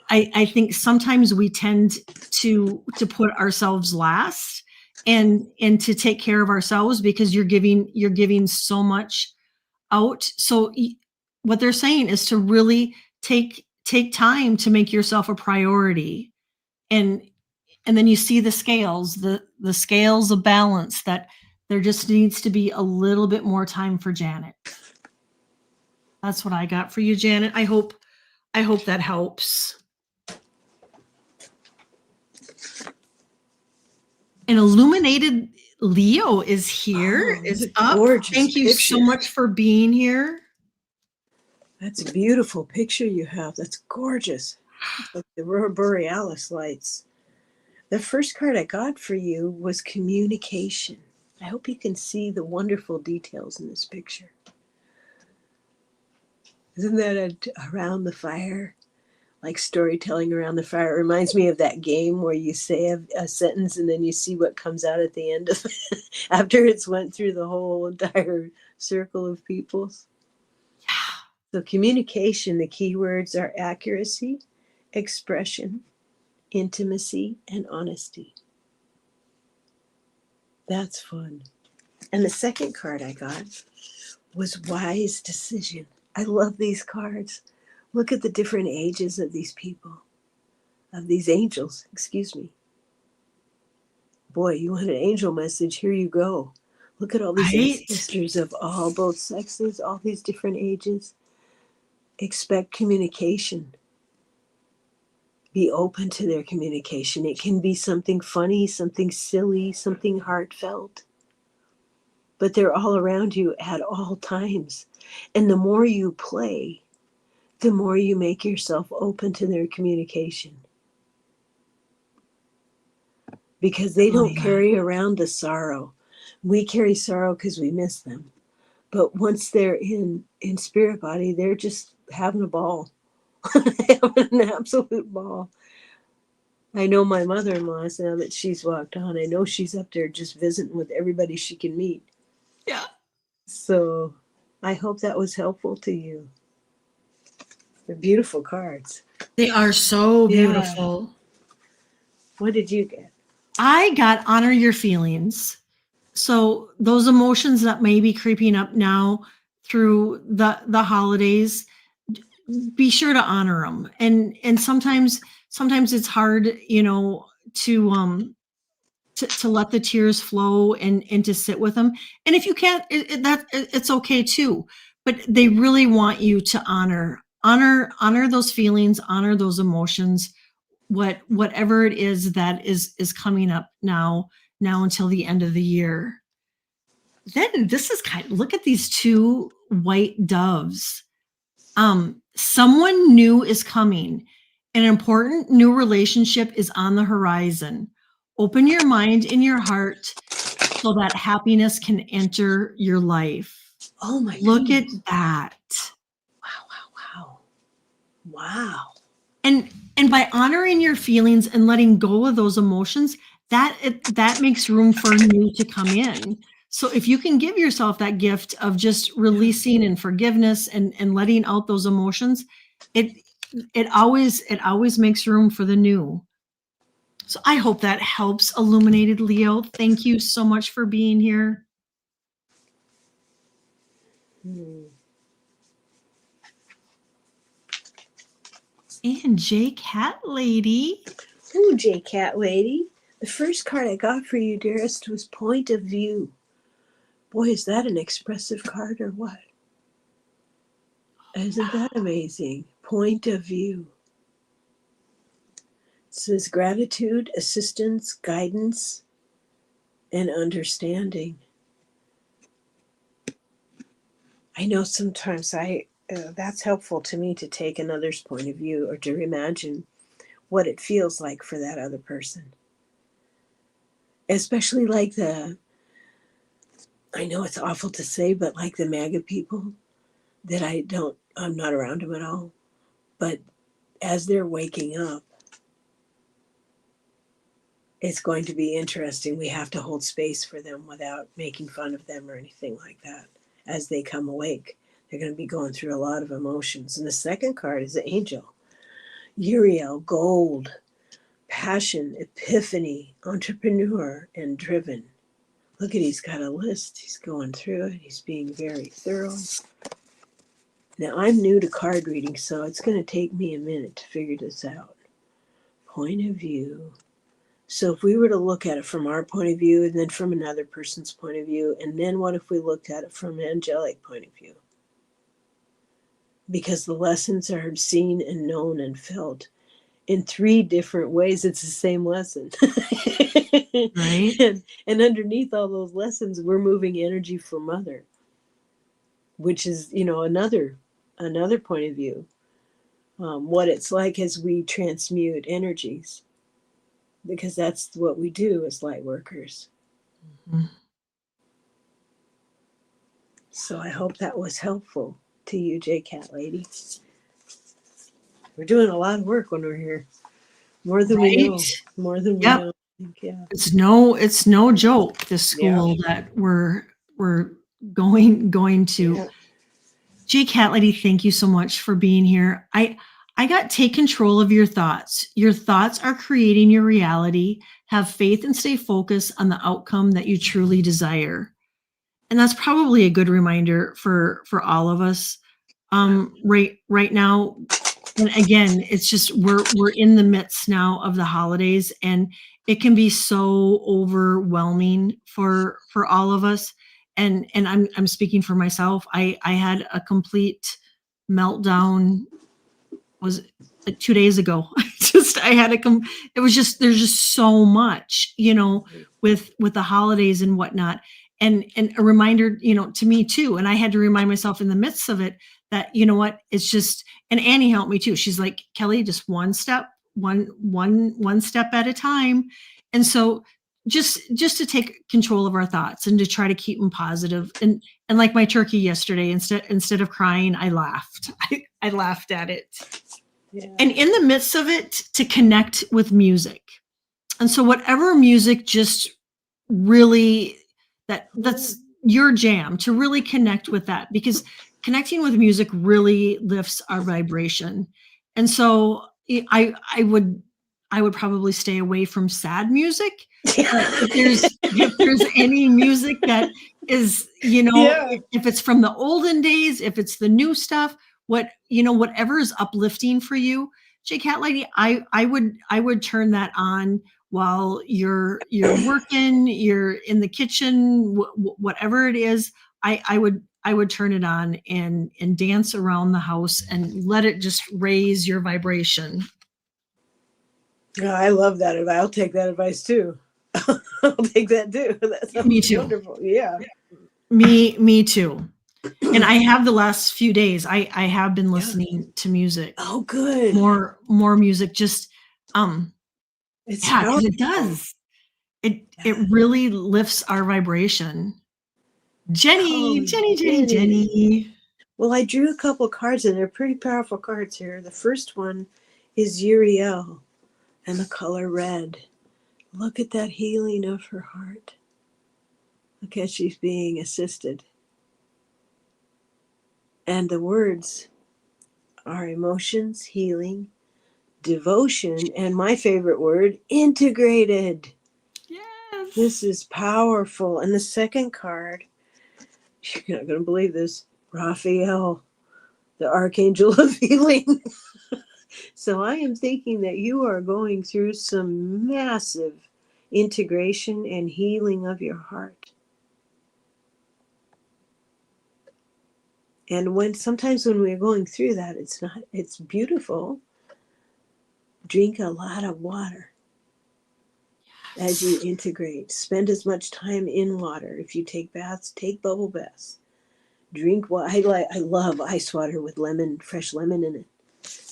I think sometimes we tend to put ourselves last, and to take care of ourselves, because you're giving so much out. So what they're saying is to really take time to make yourself a priority, and then you see the scales of balance, that there just needs to be a little bit more time for Janet. That's what I got for you, Janet. I hope that helps. An illuminated Leo is here. Is up. Thank you so much for being here. That's a beautiful picture you have. That's gorgeous. It's like the Aurora Borealis lights. The first card I got for you was communication. I hope you can see the wonderful details in this picture. Isn't that around the fire? like storytelling around the fire. It reminds me of that game where you say a sentence and then you see what comes out at the end of it after it's went through the whole entire circle of peoples. Yeah. So communication, the key words are accuracy, expression, intimacy, and honesty. That's fun. And the second card I got was wise decision. I love these cards. Look at the different ages of these people, of these angels, excuse me. Boy, you want an angel message? Here you go. Look at all these Right? ancestors of all both sexes, all these different ages. Expect communication. Be open to their communication. It can be something funny, something silly, something heartfelt. But they're all around you at all times. And the more you play, the more you make yourself open to their communication. Because they don't carry around the sorrow. We carry sorrow because we miss them. But once they're in spirit body, they're just having a ball. Having an absolute ball. I know my mother-in-law, now that she's walked on, I know she's up there just visiting with everybody she can meet. Yeah. So I hope that was helpful to you. They're beautiful cards. They are so beautiful. What did you get? I got honor your feelings. So those emotions that may be creeping up now through the holidays, be sure to honor them. And sometimes it's hard, to let the tears flow and to sit with them. And if you can't, it's okay too. But they really want you to honor those feelings, honor those emotions, whatever it is that is coming up now until the end of the year. Then this is look at these two white doves. Someone new is coming. An important new relationship is on the horizon. Open your mind and your heart so that happiness can enter your life. Oh my Look goodness. at that. Wow. And by honoring your feelings and letting go of those emotions, that makes room for new to come in. So if you can give yourself that gift of just releasing and forgiveness and letting out those emotions, it always makes room for the new. So I hope that helps, Illuminated Leo. Thank you so much for being here. And J Cat Lady. Ooh, J Cat Lady. The first card I got for you, dearest, was Point of View. Boy, is that an expressive card or what? Isn't that amazing? Point of View. It says gratitude, assistance, guidance, and understanding. I know sometimes that's helpful to me to take another's point of view or to imagine what it feels like for that other person. Especially like I know it's awful to say, but like the MAGA people that I'm not around them at all. But as they're waking up, it's going to be interesting. We have to hold space for them without making fun of them or anything like that. As they come awake, they're going to be going through a lot of emotions. And the second card is the angel. Uriel, gold, passion, epiphany, entrepreneur, and driven. Look at, he's got a list. He's going through it. He's being very thorough. Now, I'm new to card reading, so it's going to take me a minute to figure this out. Point of view. So if we were to look at it from our point of view and then from another person's point of view, and then what if we looked at it from an angelic point of view? Because the lessons are seen and known and felt in 3 different ways. It's the same lesson. Right. And underneath all those lessons, we're moving energy for Mother, which is, another point of view. What it's like as we transmute energies, because that's what we do as light workers. Mm-hmm. So I hope that was helpful to you, J Cat Lady. We're doing a lot of work when we're here. More than we know. More than we know. Yeah. It's no joke, the school that we're going to. Yeah. J. Cat Lady, thank you so much for being here. I got take control of your thoughts. Your thoughts are creating your reality. Have faith and stay focused on the outcome that you truly desire. And that's probably a good reminder for all of us right now. And again, it's just we're in the midst now of the holidays, and it can be so overwhelming for all of us. And I'm speaking for myself. I had a complete meltdown. Was 2 days ago. It was just, there's just so much, with the holidays and whatnot. And a reminder, to me too. And I had to remind myself in the midst of it that, what, it's just, and Annie helped me too. She's like, Kelly, just one step at a time. And so just to take control of our thoughts and to try to keep them positive. And like my turkey yesterday, instead of crying, I laughed. I laughed at it. Yeah. And in the midst of it, to connect with music. And so whatever music just really, that's your jam, to really connect with that, because connecting with music really lifts our vibration. And so I would probably stay away from sad music. If there's any music that is, if it's from the olden days, if it's the new stuff, whatever is uplifting for you, J. Cat Lady, I would turn that on while you're working, you're in the kitchen, whatever it is. I would turn it on and dance around the house and let it just raise your vibration. Yeah, I love that advice. I'll take that advice too. I'll take that too. That sounds Me too. Wonderful. Yeah. Me too. And I have the last few days, I have been listening to music. Oh, good. More music. Just, it's because it does. It really lifts our vibration. Jenny. Well, I drew a couple cards, and they're pretty powerful cards here. The first one is Uriel, and the color red. Look at that healing of her heart. Look at she's being assisted. And the words are emotions, healing, devotion, and my favorite word, integrated. Yes. This is powerful. And the second card, you're not going to believe this, Raphael, the Archangel of healing. So I am thinking that you are going through some massive integration and healing of your heart. And sometimes when we're going through that, it's beautiful. Drink a lot of water as you integrate. Spend as much time in water. If you take baths, take bubble baths. Drink water. I love ice water with fresh lemon in it.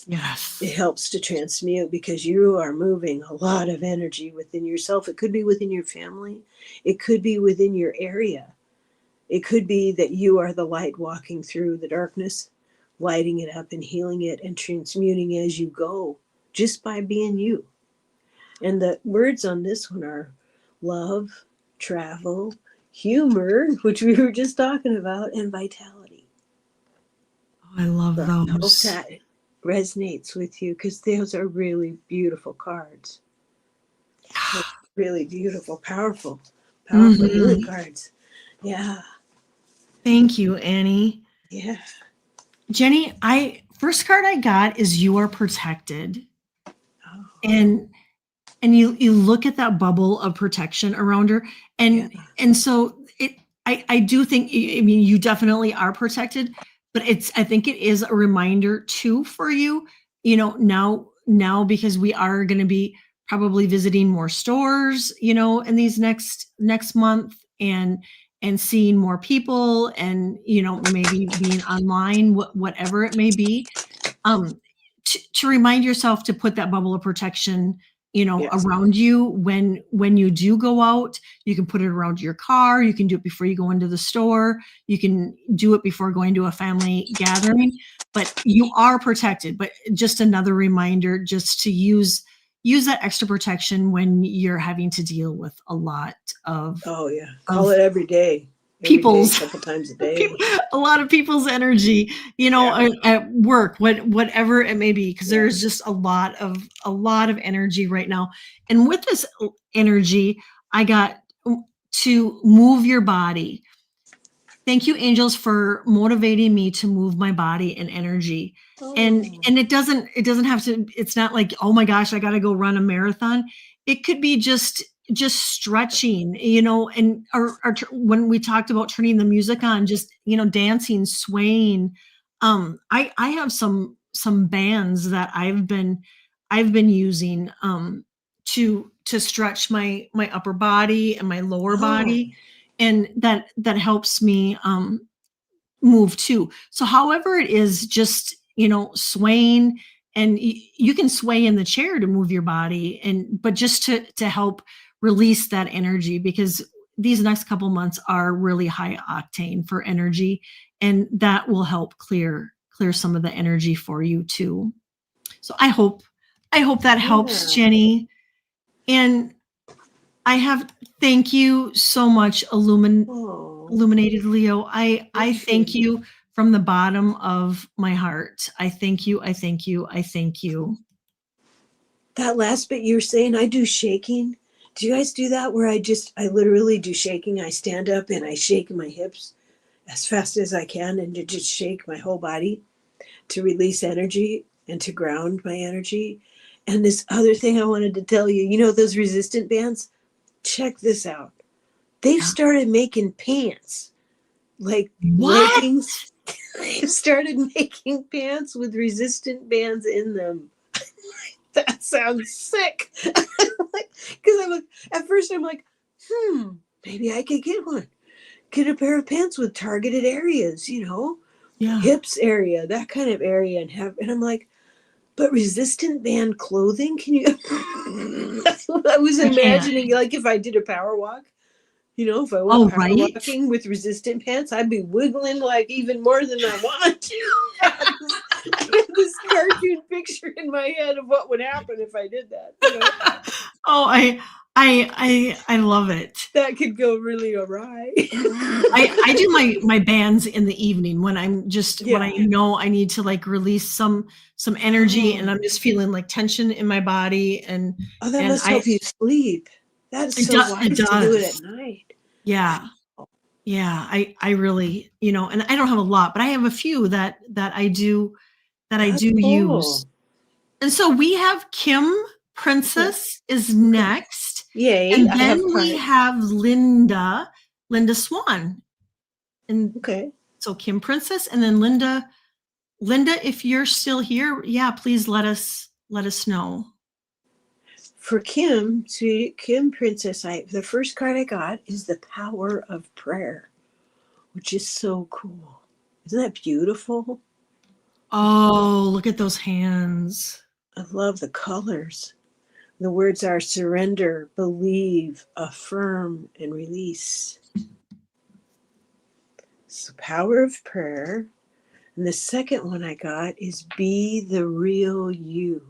Yes. It helps to transmute because you are moving a lot of energy within yourself. It could be within your family. It could be within your area. It could be that you are the light walking through the darkness, lighting it up and healing it and transmuting as you go, just by being you. And the words on this one are love, travel, humor, which we were just talking about, and vitality. Oh, I love those. I hope that resonates with you, because those are really beautiful cards. Really beautiful, powerful healing cards. Yeah. Thank you, Annie. Yeah. Jenny, first card I got is you are protected. Oh. And you look at that bubble of protection around her. And so I do think, you definitely are protected, but I think it is a reminder too for you, now because we are going to be probably visiting more stores, in these next month, and seeing more people, and, maybe being online, whatever it may be, to remind yourself to put that bubble of protection Yes. around you when you do go out. You can put it around your car. You can do it before you go into the store. You can do it before going to a family gathering, but you are protected. But just another reminder, just to use that extra protection when you're having to deal with a lot of Oh yeah. Call it every day. People's a couple times a day. a lot of people's energy, at work, whatever it may be, because there's just a lot of energy right now. And with this energy, I got to move your body. Thank you, angels, for motivating me to move my body and energy. And it doesn't have to, it's not like, oh my gosh, I got to go run a marathon. It could be just stretching, and or when we talked about turning the music on, just, dancing, swaying. I have some bands that I've been using to stretch my upper body and my lower body, and that helps me move too. So however it is, just, swaying, and you can sway in the chair to move your body, but just to help release that energy, because these next couple months are really high octane for energy, and that will help clear some of the energy for you too. So I hope that helps, Jenny. And thank you so much, Illuminated Leo. I thank you from the bottom of my heart. I thank you. I thank you. I thank you. That last bit you were saying, I do shaking. Do you guys do that where I literally do shaking? I stand up and I shake my hips as fast as I can, and to just shake my whole body to release energy and to ground my energy. And this other thing I wanted to tell you, those resistant bands, check this out. They've started making pants, like leggings. They've started making pants with resistant bands in them. That sounds sick. Because at first I'm like, maybe I could get one. Get a pair of pants with targeted areas, hips area, that kind of area, and I'm like, but resistant band clothing? Can you? That's what I was imagining. Like if I did a power walk, if I went power walking with resistant pants, I'd be wiggling like even more than I want to. I had this cartoon picture in my head of what would happen if I did that. Oh, I love it. That could go really awry. I do my bands in the evening when I'm just when I know I need to like release some energy, and I'm just feeling like tension in my body, and that must help you sleep. That's so wise to do it at night. Yeah. Yeah, I really, and I don't have a lot, but I have a few that I do use. And so we have Kim Princess is next. Yay. And then we have Linda Swan. And so Kim Princess, and then Linda, if you're still here, please let us know. For Kim, Kim Princess, the first card I got is the Power of Prayer, which is so cool. Isn't that beautiful? Oh, look at those hands. I love the colors. The words are surrender, believe, affirm, and release. So Power of Prayer. And the second one I got is Be the Real You.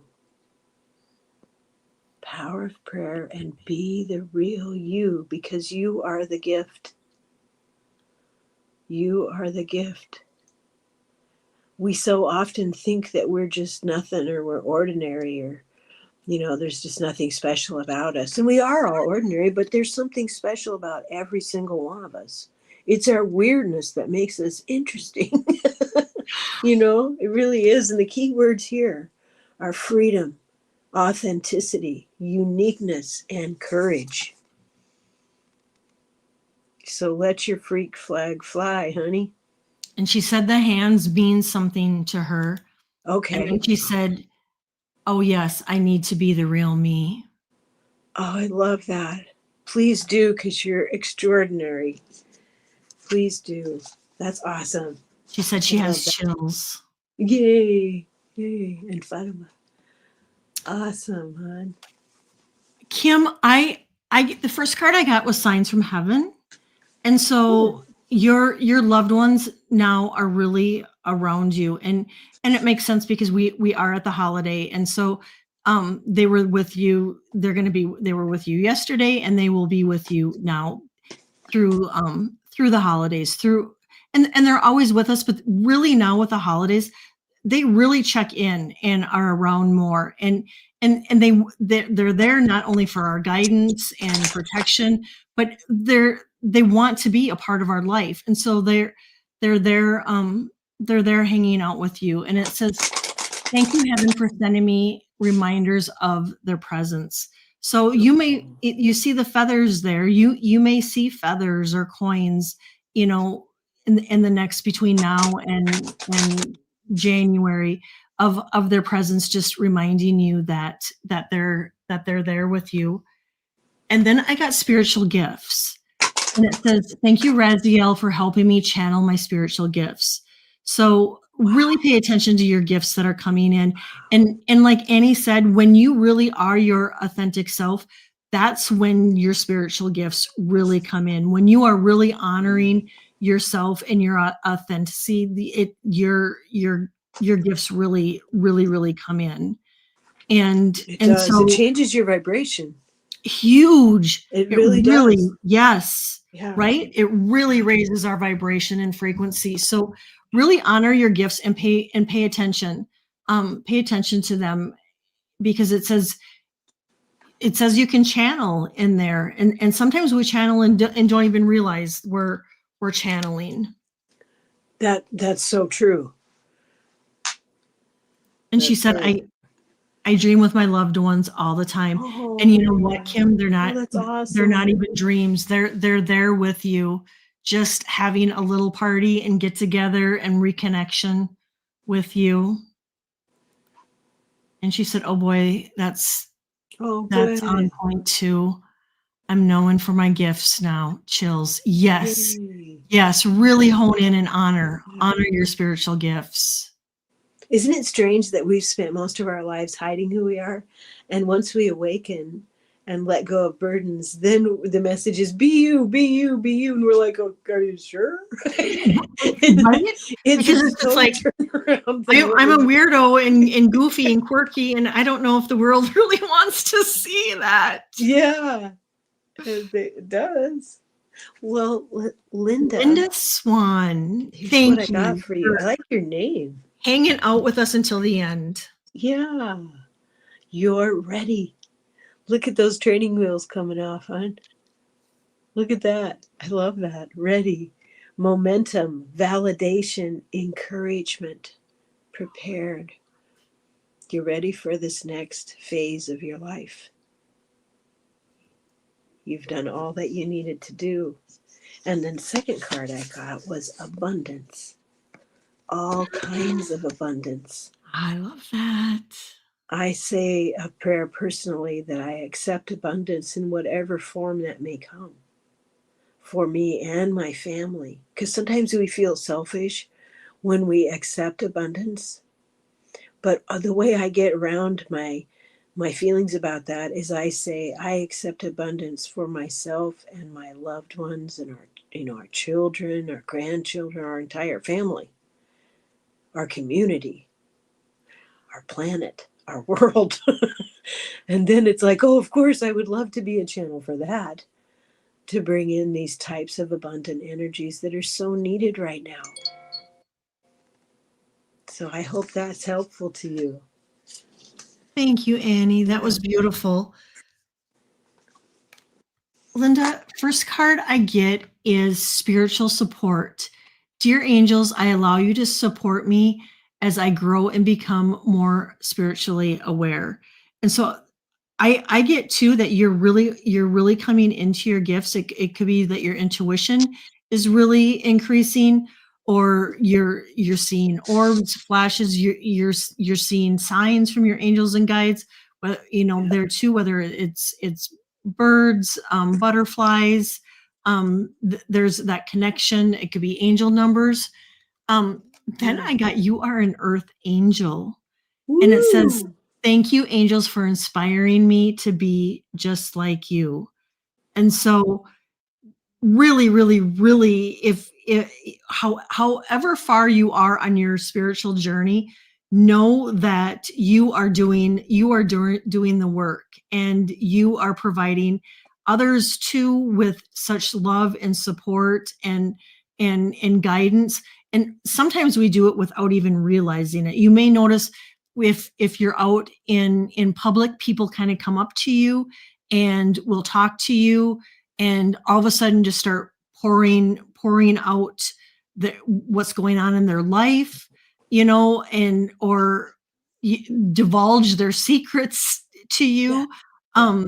Power of Prayer and Be the Real You, because you are the gift. You are the gift. We so often think that we're just nothing, or we're ordinary, or, there's just nothing special about us. And we are all ordinary, but there's something special about every single one of us. It's our weirdness that makes us interesting. It really is. And the key words here are freedom, authenticity, uniqueness, and courage. So let your freak flag fly, honey. And she said the hands mean something to her. Okay. And then she said, oh, yes, I need to be the real me. Oh, I love that. Please do, because you're extraordinary. Please do. That's awesome. She said she has chills. Yay. Yay. And Fatima. Awesome, hon. Kim, the first card I got was signs from heaven. And so your loved ones now are really around you, and it makes sense because we are at the holiday, and so they were with you. They were with you yesterday, and they will be with you now through the holidays, and they're always with us, but really now with the holidays, they really check in and are around more, and they're there not only for our guidance and protection, but they want to be a part of our life, and so they're there they're there hanging out with you. And it says, thank you, heaven, for sending me reminders of their presence. So you see the feathers there, you may see feathers or coins, in the next, between now and January, of their presence, just reminding you that they're there with you. And then I got spiritual gifts. And it says, thank you, Raziel, for helping me channel my spiritual gifts. So really pay attention to your gifts that are coming in. And like Annie said, when you really are your authentic self, that's when your spiritual gifts really come in. When you are really honoring yourself and your authenticity, your gifts really, really, really come in. And it does. So it changes your vibration. Huge. It really does. Yes. Yeah. Right. It really raises our vibration and frequency. So really honor your gifts and pay attention. Pay attention to them, because it says you can channel in there, and sometimes we channel and don't even realize we're channeling. That's so true. And she said, I dream with my loved ones all the time. And you know what, Kim? They're not. That's awesome. They're not even dreams. They're there with you, just having a little party and get together and reconnection with you. And she said, "Oh boy, that's on point too. I'm known for my gifts now." Chills. Yes, yes. Really hone in and honor your spiritual gifts. Isn't it strange that we've spent most of our lives hiding who we are? And once we awaken and let go of burdens, then the message is be you, be you, be you. And we're like, oh, are you sure? Right? It's like, I'm a weirdo and goofy and quirky, and I don't know if the world really wants to see that. Yeah, it does. Well, Linda Swan, thank you. I got for you. I like your name. Hanging out with us until the end. Yeah, you're ready. Look at those training wheels coming off, hon. Look at that. I love that. Ready. Momentum, validation, encouragement, prepared. You're ready for this next phase of your life. You've done all that you needed to do. And then second card I got was abundance. All kinds of abundance. I love that. I say a prayer personally that I accept abundance in whatever form that may come for me and my family. Because sometimes we feel selfish when we accept abundance. But the way I get around my feelings about that is I say I accept abundance for myself and my loved ones and our children, our grandchildren, our entire family, our community, our planet, our world. And then it's like, oh, of course, I would love to be a channel for that, to bring in these types of abundant energies that are so needed right now. So I hope that's helpful to you. Thank you, Annie. That was beautiful. Linda, first card I get is spiritual support. Dear angels, I allow you to support me as I grow and become more spiritually aware. And so I get too that you're really coming into your gifts. It could be that your intuition is really increasing, or you're seeing orbs, flashes. You're seeing signs from your angels and guides. But there too, whether it's birds, butterflies. There's that connection. It could be angel numbers. Then I got, you are an earth angel. And it says, thank you, angels, for inspiring me to be just like you. And so really, really, really, if however far you are on your spiritual journey, know that you are doing the work, and you are providing others too with such love and support and guidance. And sometimes we do it without even realizing it. You may notice if you're out in public, people kind of come up to you and will talk to you, and all of a sudden just start pouring out what's going on in their life, and or divulge their secrets to you. Yeah.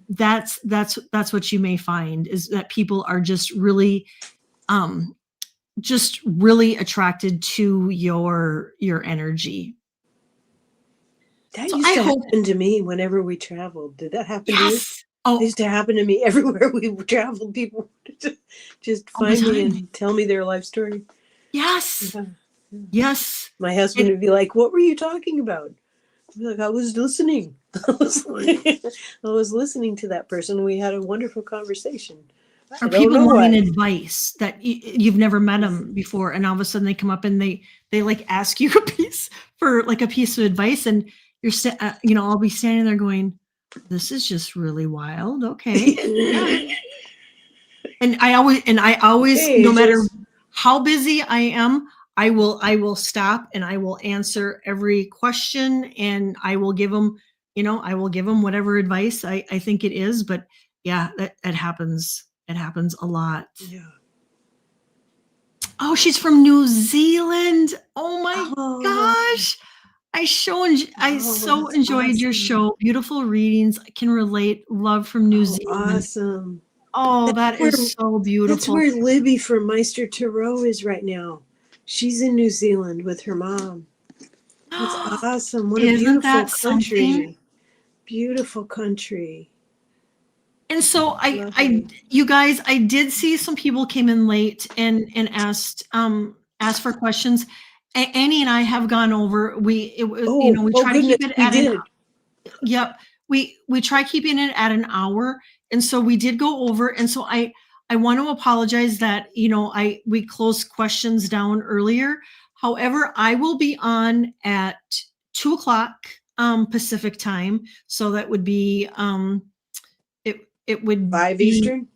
That's what you may find, is that people are just really attracted to your energy. That used to happen to me whenever we traveled. Did that happen to you? Oh, it used to happen to me everywhere we traveled. People just find me and tell me their life story. Yes. Yeah. Yes. My husband would be like, "What were you talking about?" I'd be like, "I was listening. I was listening to that person. We had a wonderful conversation." Or people wanting advice that you've never met them before, and all of a sudden they come up and they like ask you a piece of advice, and you're I'll be standing there going, this is just really wild. Okay. Yeah. And I always, no matter how busy I am, I will stop and I will answer every question, and I will give them, whatever advice I think it is. But yeah, that happens. It happens a lot. Yeah. Oh, she's from New Zealand. Oh my gosh. I so enjoyed your show. Beautiful readings. I can relate. Love from New Zealand. Awesome. Oh, that is so beautiful. That's where Libby from Meister Tarot is right now. She's in New Zealand with her mom. That's awesome. What a beautiful country. Beautiful country. And so you guys, I did see some people came in late and asked for questions. Annie and I have gone over. We try to keep it at Yep. We try keeping it at an hour. And so we did go over. And so I want to apologize that, we closed questions down earlier. However, I will be on at 2:00 Pacific time. So that would be it would 5 be Eastern.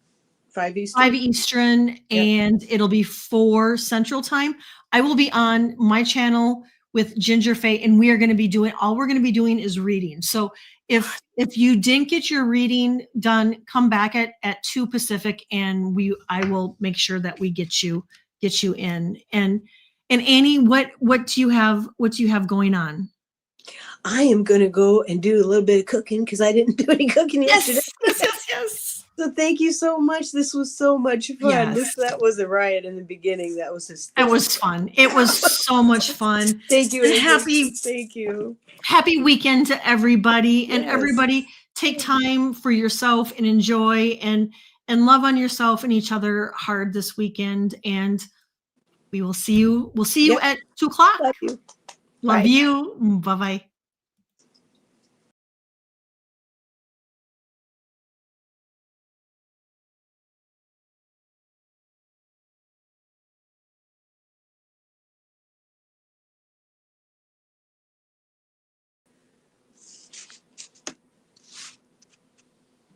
5 Eastern. 5 Eastern, and it'll be 4 Central time. I will be on my channel with Ginger Faye, and we are going to be doing, all we're going to be doing is reading. So if you didn't get your reading done, come back at 2 Pacific, and I will make sure that we get you in. And Annie, what do you have going on? I am going to go and do a little bit of cooking because I didn't do any cooking yesterday. Yes. So thank you so much. This was so much fun. Yes. That was a riot in the beginning. That was fun. It was so much fun. Thank you. Thank you. Happy weekend to everybody. And everybody, take time for yourself and enjoy and love on yourself and each other hard this weekend. And we will see you. We'll see you at 2:00. Love you. Love you. Bye-bye.